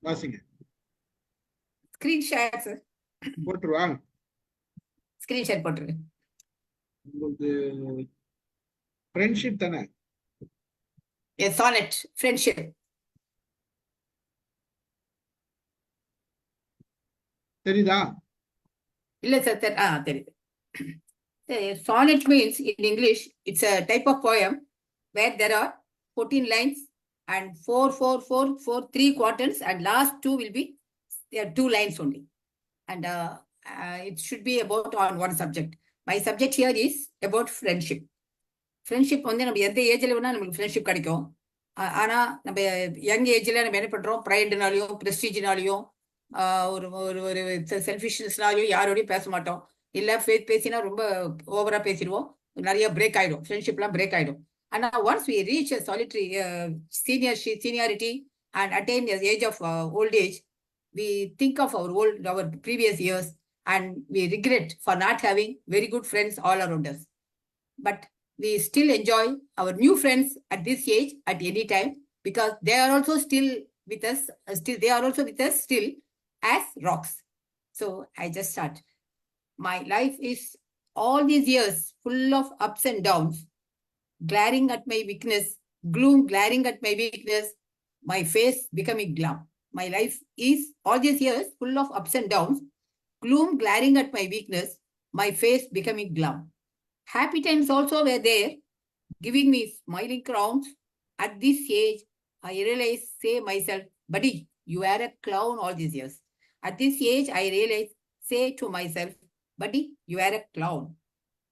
A: வாசிங்க.
N: Screen share sir.
A: போட்டுருவா?
N: Screen share போட்டுருங்க.
A: உங்களுக்கு friendship தானே?
N: Yes, sonnet friendship.
A: தெரியுதா?
N: இல்ல சார் தெரியுது. Sonnet means in English, it's a type of poem where there are 14 lines and 4, 4, 4, 4, 3 quatrains, and last 2 will be, there are 2 lines only. And it should be about on one subject. My subject here is about friendship. Friendship வந்து நம்ம எந்த ஏஜ்ல வேணா நமக்கு friendship கிடைக்கும். ஆனா நம்ம young ஏஜ்ல நம்ம என்ன பண்றோம், ப்ரைடுனாலையும் ப்ரெஸ்டீஜ்னாலையும் ஒரு ஒரு ஒரு செல்ஃபிஷ்னஸ்னாலையும் யாரோடையும் பேச மாட்டோம். இல்ல பேசினா ரொம்ப ஓவரா பேசிடுவோம், நிறைய பிரேக் ஆயிடும், ஃப்ரெண்ட்ஷிப்லாம் பிரேக் ஆயிடும். ஆனா once we reach solitary seniority and attain the age of old age, we think of our previous years and we regret for not having very good friends all around us. But we still enjoy our new friends at this age at any time, because they are also still with us, still as rocks. So I just start. My life is all these years full of ups and downs, glaring at my weakness, gloom glaring at my weakness, my face becoming glum. My life is all these years full of ups and downs, gloom glaring at my weakness, my face becoming glum. Happy times also were there, giving me smiling crowns. At this age, I realize, say myself, buddy, you were a clown all these years. At this age, I realize, say to myself, buddy, you are a clown.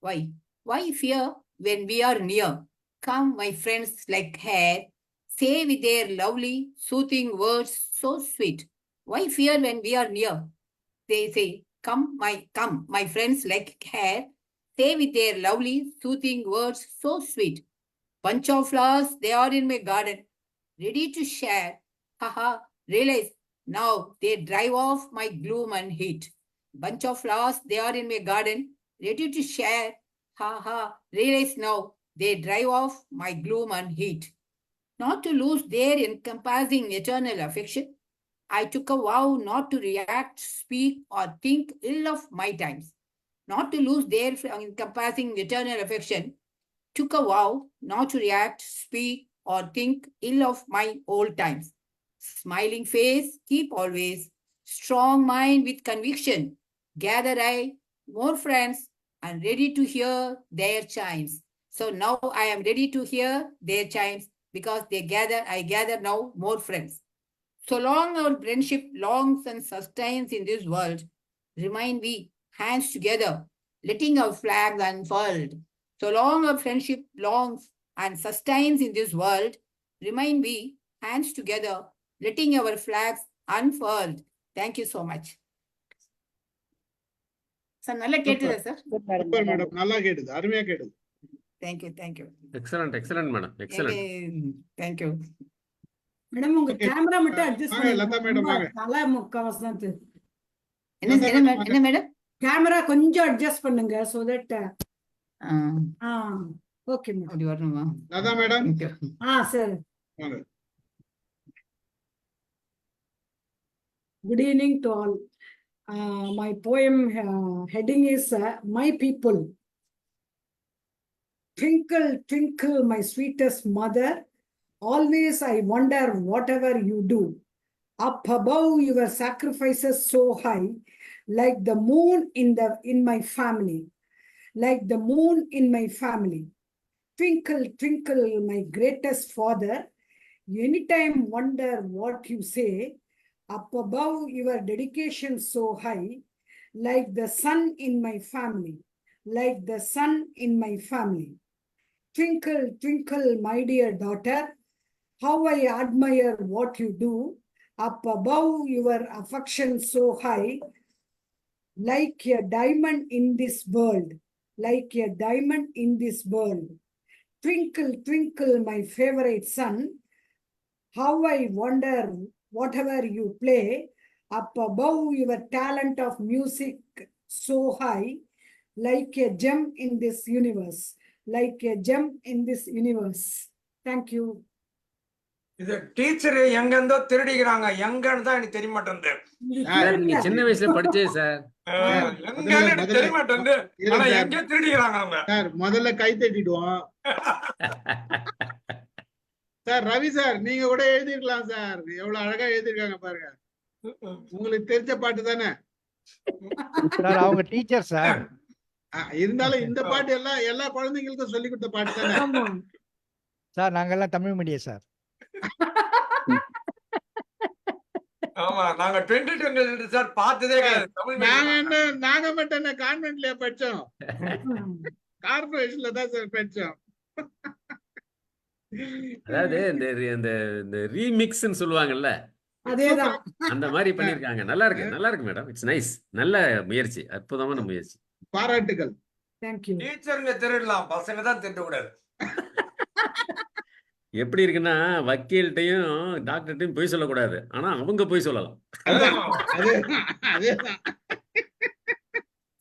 N: Why? Why fear when we are near? Come, my friends, like hair, say with their lovely, soothing words so sweet. Why fear when we are near? They say, come, my friends, like hair, say with their lovely, soothing words so sweet. Bunch of flowers, they are in my garden, ready to share. Haha, realize now they drive off my gloom and heat. Bunch of flowers, they are in my garden, ready to share. Haha, realize now they drive off my gloom and heat. Not to lose their encompassing eternal affection, I took a vow not to react, speak, or think ill of my times. Not to lose their encompassing eternal affection, took a vow not to react, speak, or think ill of my old times. Smiling face, keep always, strong mind with conviction, gather I more friends and ready to hear their chimes. So now I am ready to hear their chimes, because I gather now more friends. So long our friendship longs and sustains in this world, remain we hands together, letting our flags unfurled. So long our friendship longs and sustains in this world, remain we hands together, letting our flags unfurled. Thank you so much. Sir, நல்லா கேட்டுதா sir?
A: Super madam, நல்லா கேட்டுது, அருமையா கேட்டுது.
N: Thank you.
C: Excellent madam, excellent.
N: Thank you.
J: Madam உங்க
A: Okay.
J: Camera மட்டும் adjust
A: வாங்க, Latha madam
J: பண்ணுங்க,
A: வாங்க.
J: தலை முக்கவசம் தெரியுது.
N: என்ன மேடம்?
J: கேமரா கொஞ்சம் அட்ஜஸ்ட் பண்ணுங்க, so that ஓகே மேடம்.
N: அப்படி வரணுமா?
A: Latha madam
N: Thank you.
J: Sir.
A: வாங்க.
J: Good evening to all. My poem heading is My People. Twinkle, twinkle, my sweetest mother, always I wonder whatever you do. Up above your sacrifices so high, like the moon in my family, like the moon in my family. Twinkle, twinkle, my greatest father, anytime wonder what you say. Up above your dedication so high, like the sun in my family, like the sun in my family. Twinkle, twinkle, my dear daughter, how I admire what you do. Up above your affection so high, like a diamond in this world, like a diamond in this world. Twinkle, twinkle, my favorite son, how I wonder whatever you play. Up above your talent of music so high, like a gem in this universe, like a gem in this universe. Thank you.
D: இது teacher எங்க இருந்தோ திருடிக்கிறாங்க, எங்கன்னு தான் எனக்கு தெரிய மாட்டேங்குது.
C: Sir நீங்க சின்ன வயசுல படிச்சது சார்.
D: எங்கன்னு எனக்கு தெரிய மாட்டேங்குது, ஆனா எங்க திருடிக்கிறாங்க அவங்க.
A: சார் முதல்ல கை தட்டிடுவோம். சார் ரவி சார், நீங்க கூட எழுதிருக்கலாம் சார், எவ்வளவு அழகா எழுதிருக்காங்க பாருங்க. உங்களுக்கு தெரிஞ்ச பாட்டு தானே?
B: சார் அவங்க டீச்சர் சார்.
A: இருந்தாலும் இந்த பாட்டு எல்லா குழந்தைங்களுக்கும் சொல்லி கொடுத்த பாட்டு தானே.
B: சார் நாங்கெல்லாம் தமிழ் மீடியம் சார்.
D: ஆமா நாங்க 2020 சார் பார்த்ததே கிடையாது தமிழ்
A: நாங்க மட்டும் என்ன கான்வென்ட்லயே படிச்சோம், கார்பரேஷன்ல தான் சார் படிச்சோம்.
C: அதாவது இந்த ரீமிக்ஸ்ன்னு சொல்லுவாங்கல்ல,
N: அதேதான்.
C: அந்த மாதிரி பண்ணிருக்காங்க. நல்லா இருக்கு மேடம். It's nice. நல்ல முயற்சி, அற்புதமான முயற்சி.
A: பாராட்டுகள்.
N: தேங்க்யூ.
D: டீச்சருங்க திருடலாம், பசங்க தான் திருடக்கூடாது.
C: எப்படி இருக்குன்னா, வக்கீல்கிட்டையும் டாக்டர்கிட்டையும் பொய் சொல்லக்கூடாது, ஆனா அவங்க பொய் சொல்லலாம்.
A: அதேதான்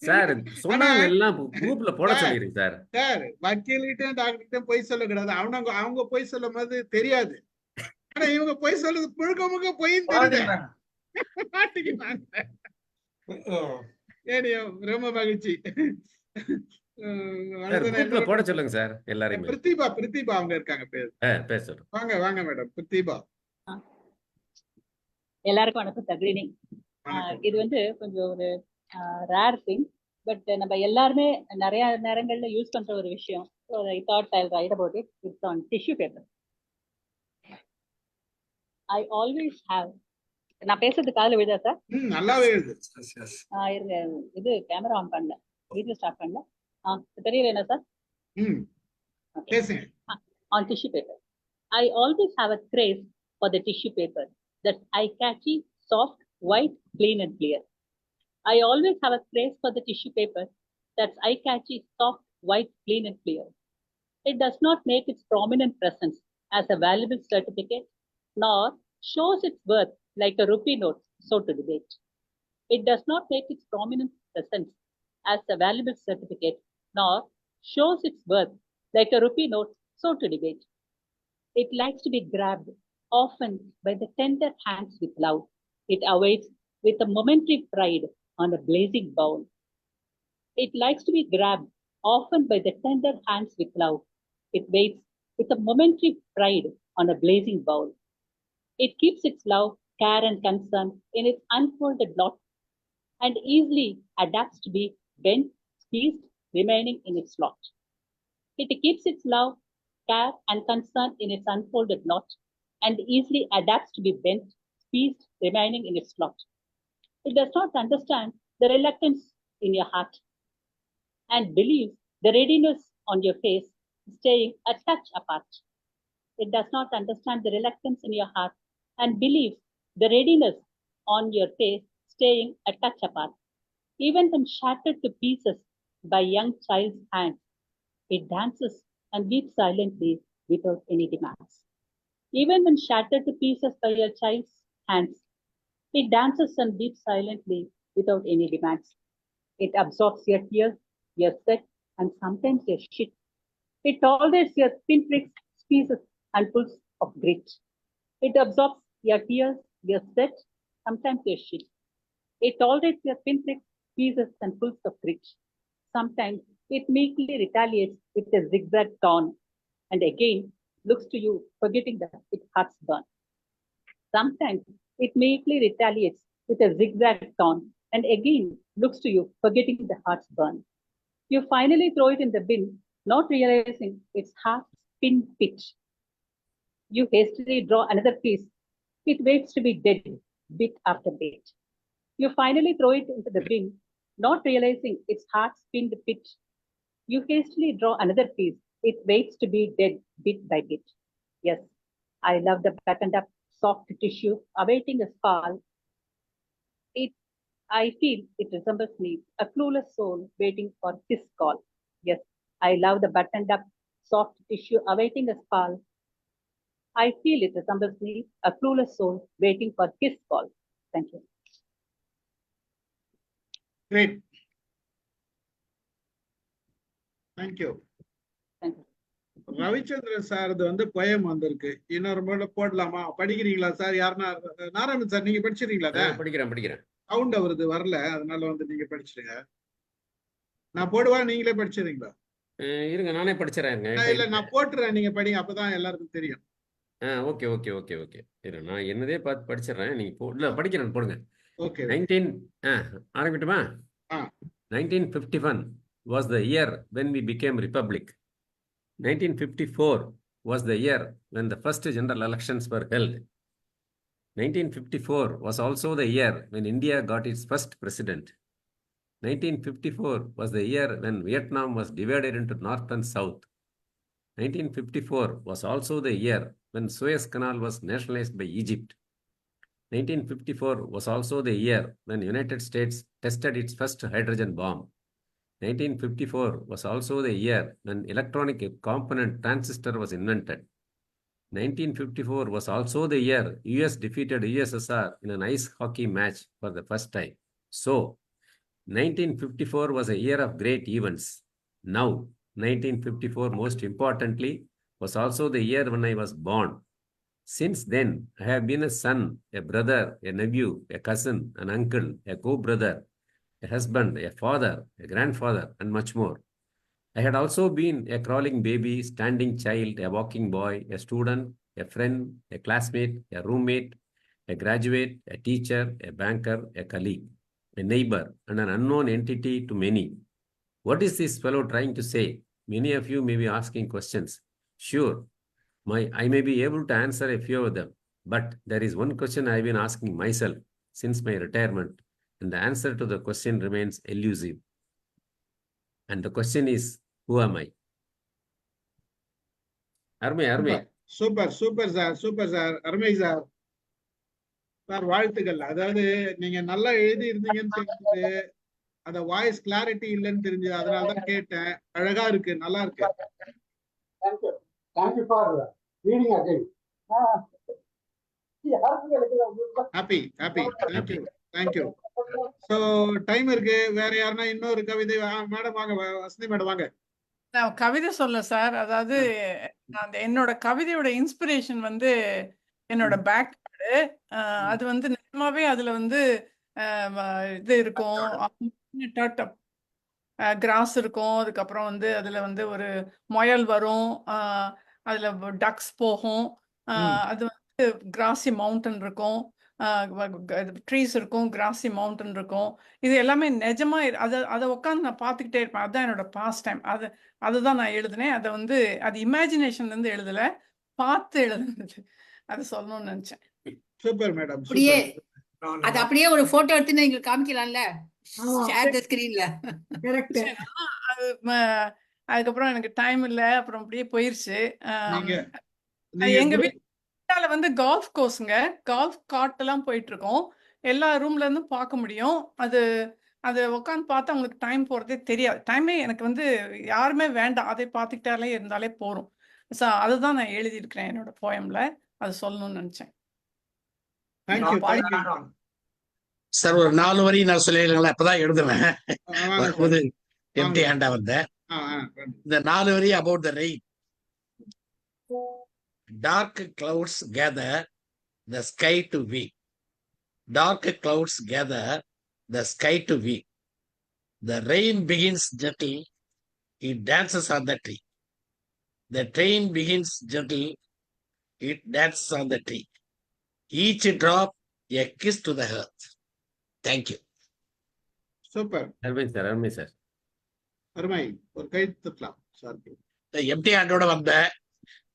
C: சார் சொன்னாங்க, எல்லாம் குரூப்ல போட சொல்லிருங்க சார்.
A: சார் வக்கீல்கிட்டையும் டாக்டர்கிட்டையும் பொய் சொல்லக்கூடாது, அவங்க பொய் சொல்லும் போது தெரியாது. ஆனா இவங்க பொய் சொல்றது முழுக்க முழுக்க பொய்ன்னு தெரியுது. மாட்டிக்கிட்டாங்க. ஏனியோ ரொம்ப மகிழ்ச்சி.
C: குரூப்ல போட சொல்லுங்க சார் எல்லாரையுமே.
A: பிரித்திபா அவங்க இருக்காங்க,
C: பேச சொல்றேன்.
A: வாங்க மேடம் பிரித்திபா.
O: எல்லாருக்கும் வணக்கம். தக்ரினி. இது வந்து கொஞ்சம் ஒரு ரேர் திங், பட் நம்ம எல்லாருமே நிறைய நேரங்கள்ல யூஸ் பண்ற ஒரு விஷயம். I thought I right about it. It's on tissue paper. I always have. நான் பேசுறது காதுல விழுதா சார்?
A: நல்லாவே விழுது.
O: இருங்க, இது கேமரா ஆன் பண்ணல, வீடியோ ஸ்டார்ட் பண்ணல. தெரியல என்ன sir? On tissue paper, I always have a craze for the tissue paper that's eye-catchy, soft, white, clean and clear. I always have a craze for the tissue paper that's eye-catchy, soft, white, clean and clear. It does not make its prominent presence as a valuable certificate, nor shows its worth like a rupee note, so to debate. It does not make its prominent presence as a valuable certificate, nor shows its worth like a rupee note, so to debate. It likes to be grabbed, often by the tender hands with love. It awaits with a momentary pride on a blazing bowl. It likes to be grabbed, often by the tender hands with love. It waits with a momentary pride on a blazing bowl. It keeps its love, care and concern in its unfolded lot, and easily adapts to be bent, squeezed, remaining in its slot. It keeps its love, care, and concern in its unfolded knot, and easily adapts to be bent, squeezed, remaining in its slot. It does not understand the reluctance in your heart, and believes the readiness on your face, staying a touch apart. It does not understand the reluctance in your heart, and believes the readiness on your face, staying a touch apart. Even when shattered to pieces by young child's hands, it dances and weeps silently without any demands. Even when shattered to pieces by your child's hands, it dances and weeps silently without any demands. It absorbs your tears, your sweat, and sometimes your shit. It tolerates your pinpricks, squeezes, and pulls of grit. It absorbs your tears, your sweat, sometimes your shit. It tolerates your pinpricks, squeezes, and pulls of grit. Sometimes it meekly retaliates with a zigzag taunt, and again looks to you, forgetting that its heart's burn. Sometimes it meekly retaliates with a zigzag taunt, and again looks to you, forgetting the heart's burn. You finally throw it in the bin, not realizing its heart's pin pitch. You hastily draw another piece. It waits to be dead, bit after bit. You finally throw it into the bin, not realizing its heart's pinned pitch. You hastily draw another piece. It waits to be dead, bit by bit. Yes, I love the buttoned up, soft tissue awaiting a fall. I feel it resembles me, a clueless soul waiting for his call. Yes, I love the buttoned up, soft tissue awaiting a fall. I feel it resembles me, a clueless soul waiting for his call. Thank you.
A: Great. Thank you.
O: Thank you.
A: Ravichandran sir வந்து poem வந்திருக்கு, இன்னொரு முறை போடலாமா? படிக்கிறீங்களா sir? யாருன்னா Narayanan sir நீங்க படிச்சிருக்கீங்களா?
C: படிக்கிறேன்.
A: சவுண்ட் அவரது வரல, அதனால வந்து நீங்க படிச்சிருங்க. நான் போடுவா, நீங்களே படிச்சிருங்களா?
C: இருங்க நானே படிச்சிடறேன்.
A: இல்ல நான் போட்டுறேன், நீங்க படிங்க, அப்பதான் எல்லாருக்கும் தெரியும்.
C: ஓகே. இரு, நான் என்னதே பார்த்து படிச்சிடறேன். நீங்க இல்ல படிக்கிறேன், போடுங்க.
A: ஓகே
C: 19 ஆரம்பிட்டுமா?
A: ஆ
C: 1951 was the year when we became republic. 1954 was the year when the first general elections were held. 1954 was also the year when India got its first president. 1954 was the year when Vietnam was divided into North and South. 1954 was also the year when Suez Canal was nationalized by Egypt. 1954 was also the year when United States tested its first hydrogen bomb. 1954 was also the year when electronic component transistor was invented. 1954 was also the year US defeated USSR in an ice hockey match for the first time. So, 1954 was a year of great events. Now, 1954, most importantly, was also the year when I was born. Since then, I have been a son, a brother, a nephew, a cousin, an uncle, a co-brother, a husband, a father, a grandfather, and much more. I had also been a crawling baby, standing child, a walking boy, a student, a friend, a classmate, a roommate, a graduate, a teacher, a banker, a colleague, a neighbor, and an unknown entity to many. What is this fellow trying to say? Many of you may be asking questions. Sure, I may be able to answer a few of them, but there is one question I've been asking myself since my retirement, and the answer to the question remains elusive. And the question is, who am I? அருமை.
A: Super super sir, super sir, அருமை sir. Sir வாழ்த்துக்கள். அதாவது நீங்க நல்லா எழுதி இருந்தீங்கன்னு தெரிஞ்சது, அந்த வாய்ஸ் கிளாரிட்டி இல்லைன்னு தெரிஞ்சது, அதனாலதான் கேட்டேன். அழகா இருக்கு, நல்லா இருக்கு.
G: Thank you for reading again.
A: Happy. Thank you. So time இருக்கு. வேற யாருன்னா இன்னொரு கவிதை? மேடம் வாங்க, வசந்தி மேடம் வாங்க.
L: நான் கவிதை சொல்ல சார். அதாவது என்னோட கவிதையோட இன்ஸ்பிரேஷன் வந்து என்னோட பேக்வேர்டு. அது வந்து நிஜமாவே அதுல வந்து இது இருக்கும், கிராஸ் இருக்கும். அதுக்கப்புறம் வந்து அதுல வந்து ஒரு முயல் வரும், அதுல டக்ஸ் போகும். அது வந்து கிராசி மவுண்டன் இருக்கும், ட்ரீஸ் இருக்கும், கிராசி மவுண்டன் இருக்கும். இது எல்லாமே நிஜமா அதை உட்காந்து நான் பார்த்துக்கிட்டே இருப்பேன். அதுதான் என்னோட பாஸ்ட் டைம். அதுதான் நான் எழுதினேன். அதை வந்து அது இமேஜினேஷன்ல இருந்து எழுதல, பார்த்து எழுதுனது. அது சொல்லணும்னு நினைச்சேன்.
A: Super madam.
N: அப்படியே அது அப்படியே ஒரு போட்டோ எடுத்து நீங்க காமிக்கலாம்ல, ஷேர் தி ஸ்கிரீன்ல.
J: கரெக்ட்.
L: அதுக்கப்புறம் எனக்கு டைம் இல்ல, அப்புறம் அப்படியே போயிருச்சு. எங்க
A: நீங்க
L: வீட்டால வந்து கால்ஃப் கோர்ஸுங்க, கால்ஃப் கார்ட் எல்லாம் போயிட்டு இருக்கோம். எல்லா ரூம்ல இருந்தும் பார்க்க முடியும். அது உட்காந்து பார்த்தா உங்களுக்கு டைம் போறதே தெரியாது. டைமே எனக்கு வந்து யாருமே வேண்டாம், அதை பார்த்துக்கிட்டாலே இருந்தாலே போறோம். ஸோ அதுதான் நான் எழுதி இருக்கிறேன் என்னோட போயம்ல. அது சொல்லணும்னு நினைச்சேன்.
P: சார் ஒரு 4 வரி நான் சொல்லிடுங்களா? இப்பதான் எழுதுவேன், வரும்போது எம்டி ஹேண்டா வந்தேன். இந்த 4 worry about the rain. Dark clouds gather, the sky to weep. Dark clouds gather, the sky to weep. The rain begins gentle, it dances on the tree. The train begins gentle, it dances on the tree. Each drop a kiss to the earth. Thank you.
A: Super.
C: அருமை sir.
A: அருமை. ஒரு கை தட்டலாம் sir.
P: Empty ஹேண்டோட வந்தேன்,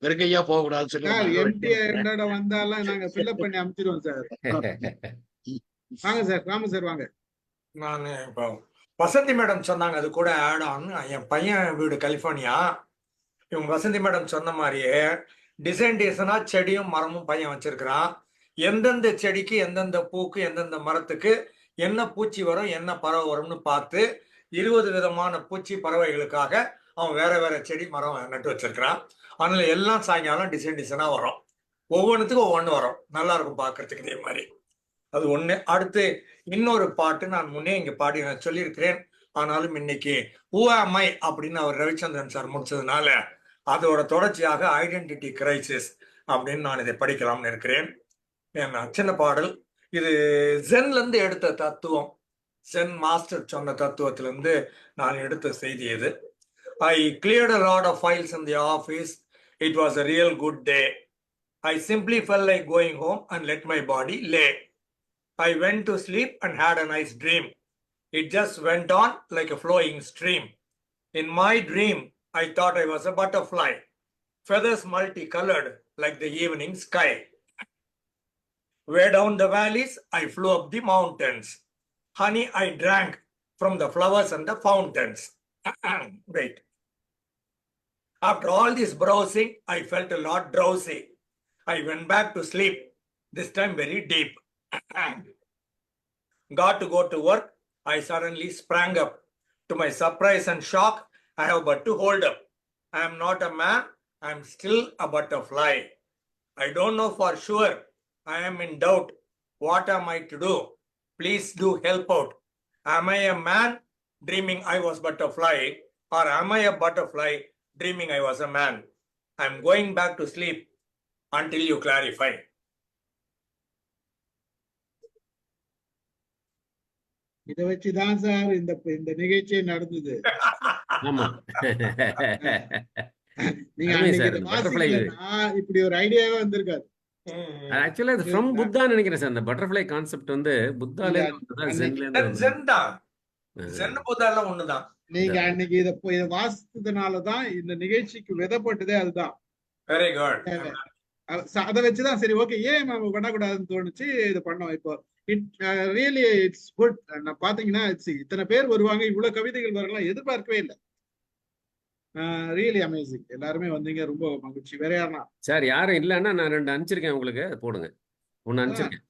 P: வெறுக்கையா போக கூடாதுன்னு சொல்லி
A: empty ஹேண்டோட வந்தாலும் நாங்க ஃபில்அப் பண்ணி அனுப்பிச்சிடுவோம் சார். வாங்க சார், ராமு சார் வாங்க.
D: நான் இப்போ வசந்தி மேடம் சொன்னாங்க, அது கூட ஆட் ஆன். என் பையன் வீடு கலிபோர்னியா. இவங்க வசந்தி மேடம் சொன்ன மாதிரியே டிசைன்டேஷனா செடியும் மரமும் பையன் வச்சிருக்கிறான். எந்தெந்த செடிக்கு, எந்தெந்த பூக்கு, எந்தெந்த மரத்துக்கு என்ன பூச்சி வரும், என்ன பறவை வரும்னு பார்த்து 20 விதமான பூச்சி பறவைகளுக்காக அவன் வேற வேற செடி மரம் நட்டு வச்சிருக்கிறான். அதனால எல்லாம் சாயங்காலம் டிசைனா வரும், ஒவ்வொன்றுத்துக்கும் ஒவ்வொன்று வரும். நல்லா இருக்கும் பார்க்கறதுக்கு. இதே மாதிரி அது ஒண்ணு. அடுத்து இன்னொரு பாட்டு நான் முன்னே இங்க பாடி நான் சொல்லியிருக்கிறேன். ஆனாலும் இன்னைக்கு ஹூ ஆம் ஐ அப்படின்னு அவர் ரவிச்சந்திரன் சார் முடிச்சதுனால அதோட தொடர்ச்சியாக ஐடென்டிட்டி கிரைசிஸ் அப்படின்னு நான் இதை படிக்கலாம்னு இருக்கிறேன். ஏன்னா சின்ன பாடல் இது ஜென்ல இருந்து எடுத்த தத்துவம், ஜென் மாஸ்டர் சொன்ன தத்துவத்துல இருந்து நான் எடுத்த செய்தி இது. I cleared a lot of files in the office. It was a real good day. I simply felt like going home and let my body lay. I went to sleep and had a nice dream. It just went on like a flowing stream. In my dream, I thought I was a butterfly, feathers multicolored like the evening sky. Way down the valleys, I flew up the mountains. Honey, I drank from the flowers and the fountains. Wait. After all this browsing, I felt a lot drowsy. I went back to sleep, this time very deep. Got to go to work. I suddenly sprang up. To my surprise and shock, I have but to hold up. I am not a man, I am still a butterfly. I don't know for sure. I am in doubt. What am I to do? Please do help out. Am I a man dreaming I was butterfly, or am I a butterfly dreaming I was a man? I am going back to sleep until you clarify.
A: இதை வச்சுதான் sir இந்த நிகழ்ச்சியே நடந்தது.
C: ஆமா.
A: நீங்க
C: அருமை
A: அன்னைக்கு
C: sir,
A: இதை
C: butterfly.
A: வாசிக்கலைன்னா இப்படி ஒரு ஐடியாவே வந்திருக்காது.
C: ஆக்சுவலா அது ஃப்ரம் புத்தா நினைக்கிறேன் சார். அந்த பட்டர்ஃப்ளை கான்செப்ட் வந்து புத்தால இருந்து ஜென்ல இருந்து
D: Zen தான். Zen புத்தாலாம் ஒண்ணுதான்.
A: நீங்க அன்னைக்கு இதை வாசித்ததுனாலதான் இந்த நிகழ்ச்சிக்கு விதப்பட்டதே அதுதான்.
D: Very good.
A: அதை வச்சுதான் சரி ஓகே ஏன் நம்ம பண்ணக்கூடாதுன்னு தோணுச்சு, இது பண்ணோம். இப்போ ரியலி இட்ஸ் குட். நான் பாத்தீங்கன்னா இத்தனை பேர் வருவாங்க, இவ்வளவு கவிதைகள் வரலாம் எதிர்பார்க்கவே இல்லை. Really amazing. எல்லாருமே வந்தீங்க, ரொம்ப மகிழ்ச்சி. வேற யாருனா
C: சார் யாரும் இல்லைன்னா நான் 2 அனுப்பிச்சிருக்கேன் உங்களுக்கு, அதை போடுங்க. 1 அனுப்பிச்சிருக்கேன்.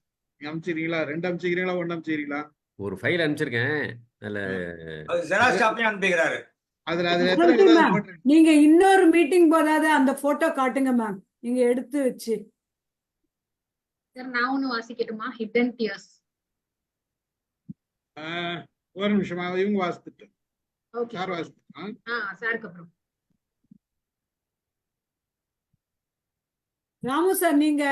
A: அனுப்பிச்சிருக்கீங்களா? 2 அனுப்பிச்சிருக்கீங்களா? 1 அனுப்பிச்சிருக்கீங்களா?
C: ஒரு ஃபைல் அனுப்பிச்சிருக்கேன். அதுல
D: அனுப்பிக்கிறாரு.
A: அதுல எத்தனை கதை?
Q: நீங்க இன்னொரு மீட்டிங் போதாது அந்த போட்டோ காட்டுங்க மேம், நீங்க எடுத்து வச்சு.
M: சார் நான் ஒண்ணு வாசிக்கட்டுமா? Hidden tears.
A: ஒரு நிமிஷமா இவங்க வாசித்துட்டு.
M: ஓகே.
A: யார் வாசித்து?
M: சாருக்கு அப்புறம்.
Q: ராமு சார் நீங்க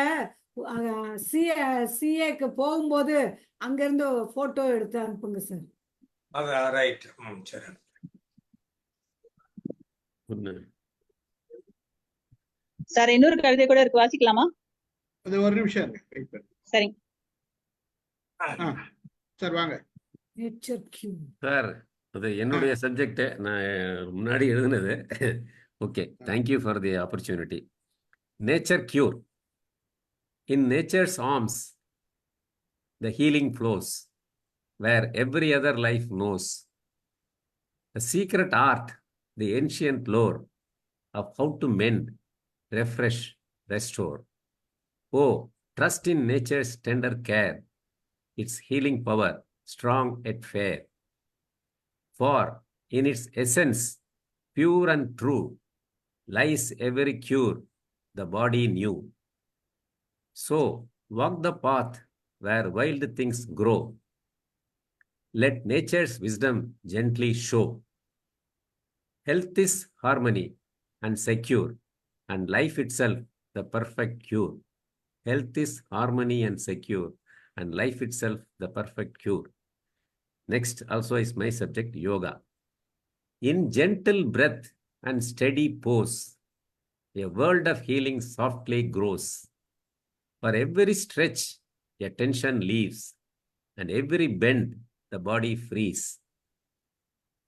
Q: சிஏக்கு போகும்போது அங்க இருந்து போட்டோ எடுத்து அனுப்புங்க சார்.
D: ரைட். சரி.
O: சார் இன்னொரு கவிதை கூட இருக்கு, வாசிக்கலாமா?
A: அது ஒரு நிமிஷம் இருக்கு.
O: சரி
A: சார் வாங்க.
C: சார் அது என்னுடைய சப்ஜெக்ட், நான் முன்னாடி எழுதுனது. Okay, thank you for the opportunity. Nature cure. In nature's arms the healing flows where every other life knows. The secret art, the ancient lore of how to mend, refresh, restore. Oh, trust in nature's tender care, its healing power, strong yet fair. For in its essence, pure and true, lies every cure the body knew. So, walk the path where wild things grow. Let nature's wisdom gently show. Health is harmony and secure, and life itself the perfect cure. Health is harmony and secure, and life itself the perfect cure. Next also is my subject, yoga. In gentle breath and steady pose, a world of healing softly grows. For every stretch, a tension leaves, and every bend, the body frees.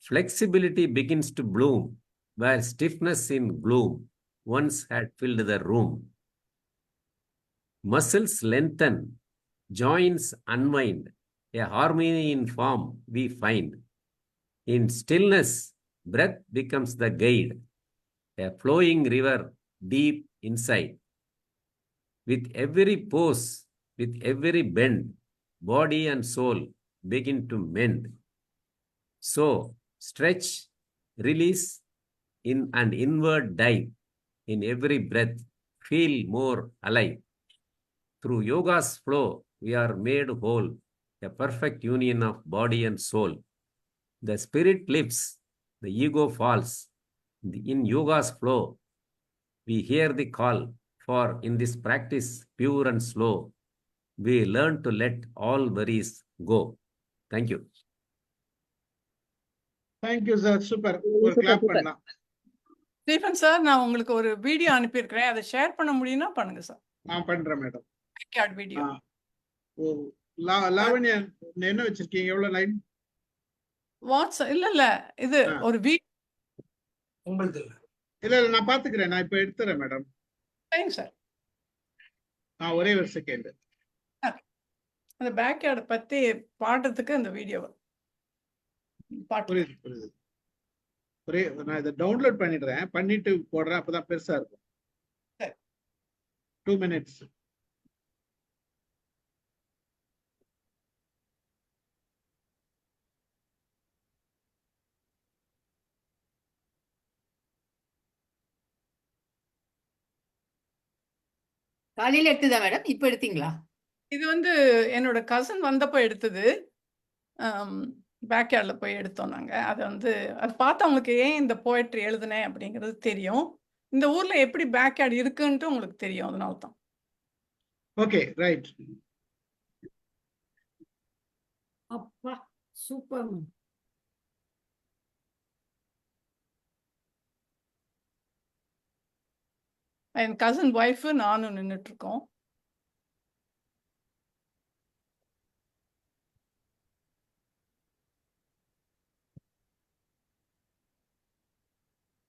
C: Flexibility begins to bloom, where stiffness in gloom once had filled the room. Muscles lengthen, joints unwind, a harmony in form we find. In stillness, breath becomes the guide, a flowing river deep inside. With every pose, with every bend, body and soul begin to mend. So, stretch, release, in and inward dive. In every breath, feel more alive. Through yoga's flow, we are made whole, a perfect union of body and soul. The spirit lifts, the ego falls. In yoga's flow, we hear the call, for in this practice, pure and slow, we learn to let all worries go. Thank you.
A: Thank you, sir. Super. ஒரு clap பண்ணலாம்.
L: Stephen sir, நான் உங்களுக்கு ஒரு video அனுப்பியிருக்கிறேன், அதை share பண்ண முடியும்னா பண்ணுங்க sir.
A: நான் பண்றேன் மேடம்.
L: வீடியோ.
A: லாவண்யா என்ன வச்சிருக்கீங்க? எவ்வளவு லைன்?
L: வாட்ஸ் இல்ல இது ஒரு
D: உங்களுது
A: இல்ல நான் பாத்துக்கிறேன். நான் இப்ப எடுத்துறேன் மேடம்.
L: சார்
A: ஒரே ஒரு செகண்ட்.
L: அந்த பேக்யார்டை பத்தி பாடுறதுக்கு அந்த வீடியோ
A: புரியுது புரியுது. நான் இதை டவுன்லோட் பண்ணிடுறேன், பண்ணிட்டு போடுறேன், அப்பதான் பெருசா இருக்கும். 2 minutes.
N: காலையில எடுத்ததா மேடம்? இப்ப எடுத்தீங்களா?
L: இது வந்து என்னோட கசன் வந்தப்போ எடுத்தது. பேக்யார்டில் போய் எடுத்தோம் நாங்கள். அதை வந்து அது பார்த்து அவங்களுக்கு ஏன் இந்த போயட்ரி எழுதுனேன் அப்படிங்கிறது தெரியும். இந்த ஊர்ல எப்படி பேக்யார்டு இருக்குன்ட்டு உங்களுக்கு தெரியும், அதனால தான்.
A: Okay right.
Q: அப்பா சூப்பர் மேம்.
L: என் கசன் ஒய்ஃபு நானும் நின்றுட்டு இருக்கோம்.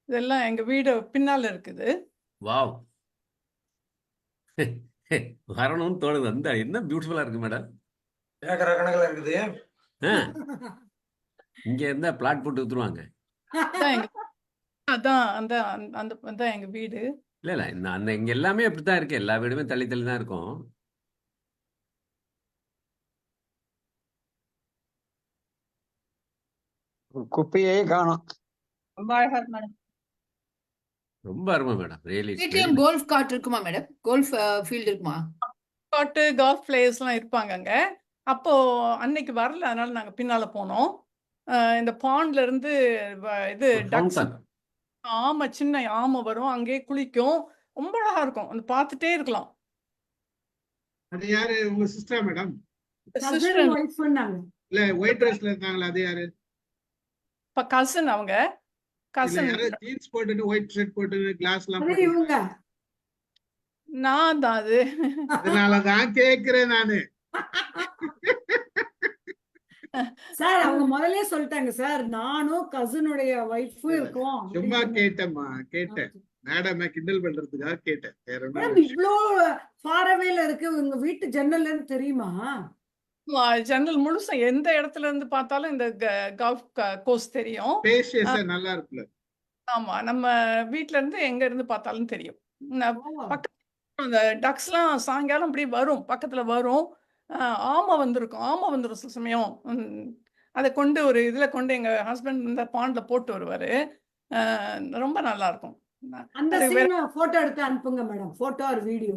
L: இதெல்லாம் எங்க வீடு பின்னால இருக்குது.
C: வாவ். வரணும்னு தோணுது. அந்த என்ன பியூட்டிஃபுல்லா இருக்கு மேடம்.
D: ஏக்கர் கணக்கில் இருக்குது.
C: இங்க இருந்தா பிளாட் போட்டு வித்துருவாங்க.
L: அதான் அந்த அந்த அதான் எங்க வீடு.
C: இல்ல அந்த இங்க எல்லாமே அப்படித்தான் இருக்கு. எல்லா வீடுமே தள்ளி தள்ளி தான் இருக்கும்.
H: குப்பையே காணும்.
N: ரொம்ப அழகா இருக்கு மேடம்.
C: ரொம்ப அருமை மேடம். ரியலி
N: வீட்லயும் கோல்ஃப் கார்ட் இருக்குமா மேடம்? கோல்ஃப் ஃபீல்ட் இருக்குமா?
L: காட்டு கால்ஃப் பிளேயர்ஸ்லாம் இருப்பாங்க அங்க. அப்போ அன்னைக்கு வரல, அதனால நாங்க பின்னால போனோம். இந்த பாண்ட்ல இருந்து இது டக்ஸ், ஆமை, சின்ன ஆமை வரும், அங்கேயே குளிக்கும். ரொம்ப அழகா இருக்கும், அந்த பார்த்துட்டே இருக்கலாம்.
A: அது யாரு? உங்க சிஸ்டரா மேடம்?
Q: கசன் ஒய்ஃப் நாங்க.
A: இல்ல ஒயிட் ட்ரெஸ்ல இருந்தாங்களா, அது யாரு?
L: இப்ப கசன் அவங்க கசன்
A: ஜீன்ஸ் போட்டுட்டு ஒயிட் ஷர்ட் போட்டு கிளாஸ் எல்லாம்
Q: அது இவங்க.
L: நான் தான் அது.
A: அதனாலதான் கேக்குறேன் நானு.
Q: சார் அவங்க முதல்ல சொல்லிட்டாங்க சார், நானும் கசனுடைய ஒய்ஃபும் இருக்கோம்.
A: சும்மா கேட்டேம்மா, கேட்டேன். மேடம கிண்டல் பண்றதுக்காக கேட்டேன். வேற
Q: மேடம்
A: ஒண்ணும்
Q: இவ்ளோ ஃபாரவேல இருக்கு உங்க வீட்டு ஜன்னல்ல இருந்து தெரியுமா?
L: ஜன்னல் முழுசா எந்த இடத்துல இருந்து பார்த்தாலும் இந்த கல்ஃப் கோஸ்ட் தெரியும்.
A: ஸ்பேஷியஸா நல்லா இருக்குல்ல.
L: ஆமா, நம்ம வீட்ல இருந்து எங்க இருந்து பார்த்தாலும் தெரியும். பக்கத்துல அந்த டக்ஸ்லாம் சாயங்காலம் அப்படி வரும், பக்கத்துல வரும். ஆமை வந்திருக்கும், ஆமை வந்துடும் சில சமயம். அதை கொண்டு ஒரு இதுல கொண்டு எங்க ஹஸ்பண்ட் இந்த பாண்ட்ல போட்டு வருவாரு. ரொம்ப நல்லா இருக்கும்.
Q: அந்த சீன் போட்டோ எடுத்து அனுப்புங்க madam, photo or video.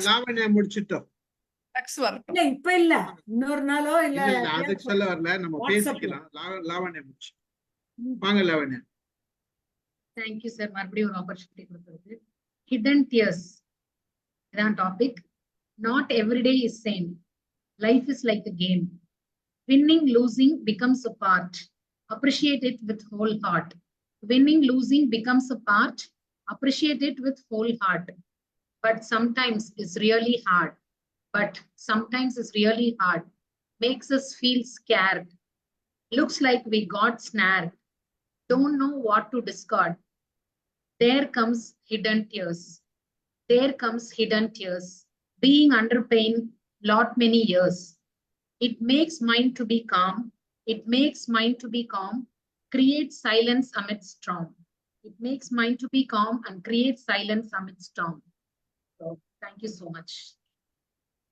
A: Lavanya முடிச்சிட்டோம்.
L: டக்ஸ் வரட்டும்.
Q: இல்ல இப்ப இல்ல, இன்னொரு நாளோ இல்ல.
A: அதுக்கு சொல்ல வரல, நம்ம பேசிக்கலாம். லாவண்யா முடிச்சு வாங்க. லாவண்யா.
M: தேங்க்யூ சார், மறுபடியும் ஒரு ஆப்பர்ச்சுனிட்டி கொடுத்ததுக்கு. ஹிடன் டியர்ஸ் இதான் topic. Not every day is same. Life is like a game. Winning, losing becomes a part. Appreciate it with whole heart. Winning, losing becomes a part. Appreciate it with whole heart. But sometimes it's really hard. Makes us feel scared. Looks like we got snared. Don't know what to discard. There comes hidden tears. Being under pain lot many years. It makes mind to be calm. Create silence amidst storm. So thank you so much.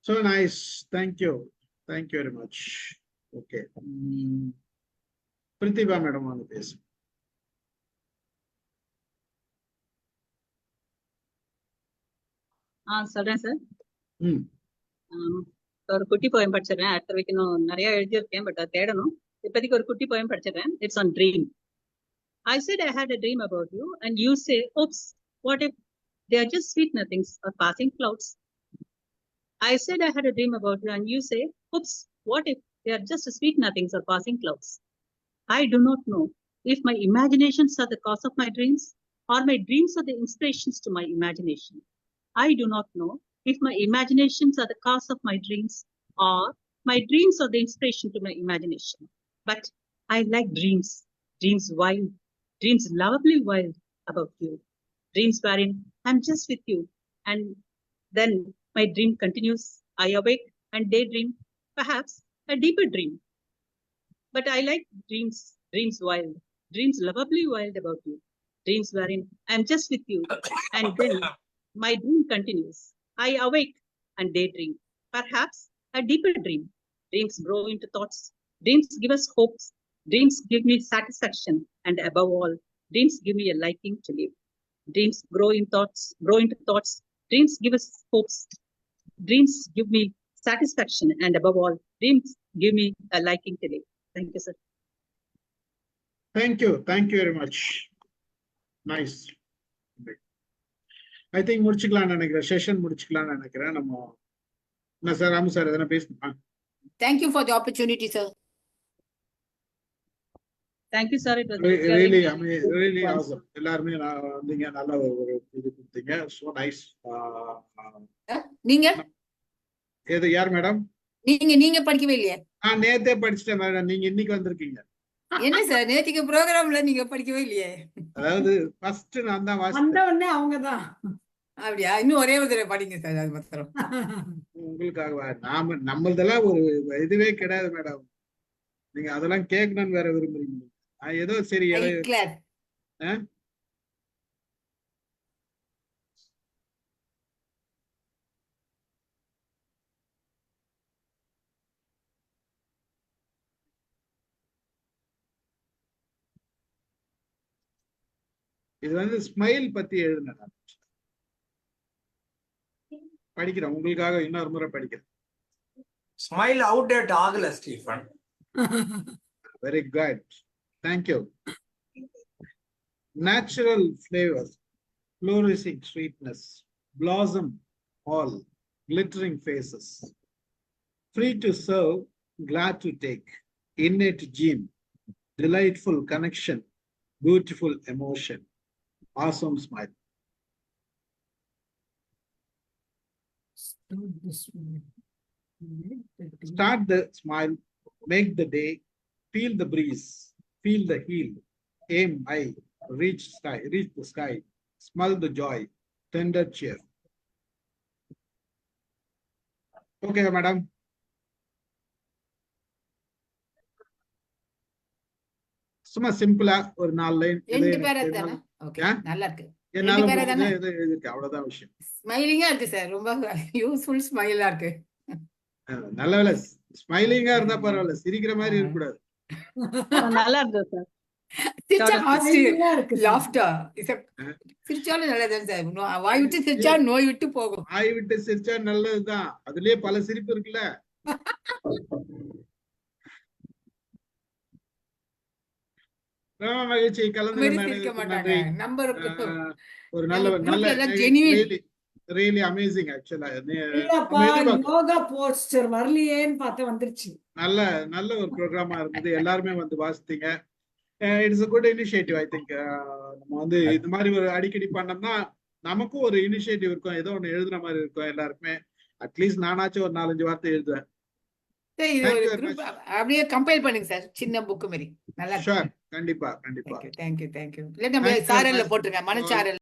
A: So nice. Thank you very much. Okay. Pratibha madam on the base.
O: சொல்றேன் sir. ஒரு குட்டி poem படிச்சிடறேன். அடுத்த வைக்கணும் நிறைய எழுதியிருக்கேன், but அதை தேடணும். இப்போதைக்கு ஒரு குட்டி போயம் படிச்சிடறேன். It's an dream. I said I had a dream about you, and you say, oops, what if they are just sweet nothings or passing clouds? I said I had a dream about you, and you say, oops, what if they are just sweet nothings or passing clouds? I do not know if my imaginations are the cause of my dreams, or my dreams are the inspirations to my imagination. I do not know if my imaginations are the cause of my dreams, or my dreams are the inspiration to my imagination. But I like dreams, dreams wild, dreams lovably wild about you, dreams wherein I'm just with you. And then my dream continues. I awake and daydream, perhaps a deeper dream. But I like dreams, dreams wild, dreams lovably wild about you, dreams wherein I'm just with you. And then my dream continues. I awake and daydream, perhaps a deeper dream. Dreams grow into thoughts. Dreams give us hopes. Dreams give me satisfaction. And above all, dreams give me a liking to live. Dreams grow in thoughts, grow into thoughts. Dreams give us hopes. Dreams give me satisfaction. And above all, dreams give me a liking to live. Thank you, sir.
A: Thank you very much. Nice. I think முடிச்சுக்கலாம்னு நினைக்கிறேன், session முடிச்சுக்கலாம்னு நினைக்கிறேன். நம்ம என்ன sir, Ramu sir எதனா பேசணுமா?
N: Thank you for the opportunity, sir.
O: Thank you, sir. It was
A: really awesome. எல்லாருமே வந்தீங்க, நல்ல ஒரு இது கொடுத்தீங்க. So nice.
N: நீங்க
A: எது யார் மேடம்?
N: நீங்க படிக்கவே இல்லையா?
A: நான் நேத்தே படிச்சிட்டேன் மேடம், நீங்க இன்னைக்கு வந்திருக்கீங்க.
N: என்ன சார் நேத்திக்கு ப்ரோக்ராம்ல நீங்க படிக்கவே இல்லையே?
A: அதாவது ஃபர்ஸ்ட் நான் தான்
Q: வந்த
A: வாசிச்சேன்.
Q: உடனே அவங்கதான்.
N: அப்படியா? இன்னும் ஒரே ஒரு தடவை படிங்க சார், அது மாத்திரம்.
A: உங்களுக்காக நம்மளதெல்லாம் ஒரு இதுவே கிடையாது மேடம். நீங்க அதெல்லாம் கேட்கணும்னு வேற விரும்புறீங்க. ஏதோ சரி இது வந்து ஸ்மைல் பத்தி எழுதுனேன், படிக்கிறேன் உங்களுக்காக, இன்னொரு முறை படிக்கிறேன்.
D: ஸ்மைல் அவுடேட் ஆகல Stephen.
A: Very good. Thank you. Natural flavors, flourishing sweetness, blossom all, glittering faces. Free to serve, glad to take, innate gene, delightful connection, beautiful emotion, awesome smile. Start the smile, make the day, feel the breeze, feel the heel, aim high, reach the sky, smell the joy, tender cheer. Okay, madam. சும்மா சிம்பிளா ஒரு 4 line.
N: ரெண்டு பேரா தானே? Okay, நல்லா இருக்கு.
A: என்னால முடிஞ்சது இருக்கு, அவ்வளவுதான் விஷயம்.
N: ஸ்மைலிங்கா இருக்கு சார், ரொம்ப யூஸ்ஃபுல் ஸ்மைலா இருக்கு.
A: நல்ல வேலை, ஸ்மைலிங்கா இருந்தா பரவாயில்ல, சிரிக்கிற மாதிரி இருக்க கூடாது.
O: நல்லா இருக்கு சார்.
N: சிரிச்சாலும் நல்லதுதான் சார். வாய் விட்டு சிரிச்சா நோய் விட்டு போகும்.
A: வாய் விட்டு சிரிச்சா நல்லதுதான், அதுலயே பல சிரிப்பு இருக்குல்ல. மகிழ்ச்சி, கலந்து ஒரு நல்ல really amazing actually.
Q: Yoga poster வரலையேன்னு பார்த்து வந்துருச்சு.
A: நல்ல ஒரு ப்ரோக்ராமா இருந்தது, எல்லாருமே வந்து வாசித்தீங்க. It's a good initiative I think. நம்ம வந்து இது மாதிரி ஒரு அடிக்கடி பண்ணோம்னா நமக்கும் ஒரு இனிஷியேட்டிவ் இருக்கும், ஏதோ ஒண்ணு எழுதுற மாதிரி இருக்கும் எல்லாருக்குமே. அட்லீஸ்ட் நானாச்சும் ஒரு 4-5 வார்த்தை எழுதுவேன்.
N: அப்படியே கம்பைல் பண்ணுங்க சார், சின்ன புக் மாதிரி. நல்லா
A: கண்டிப்பா.
N: தேங்க்யூ. இல்ல நம்ம சாரல்ல போட்டுருங்க, மனச்சாரல்.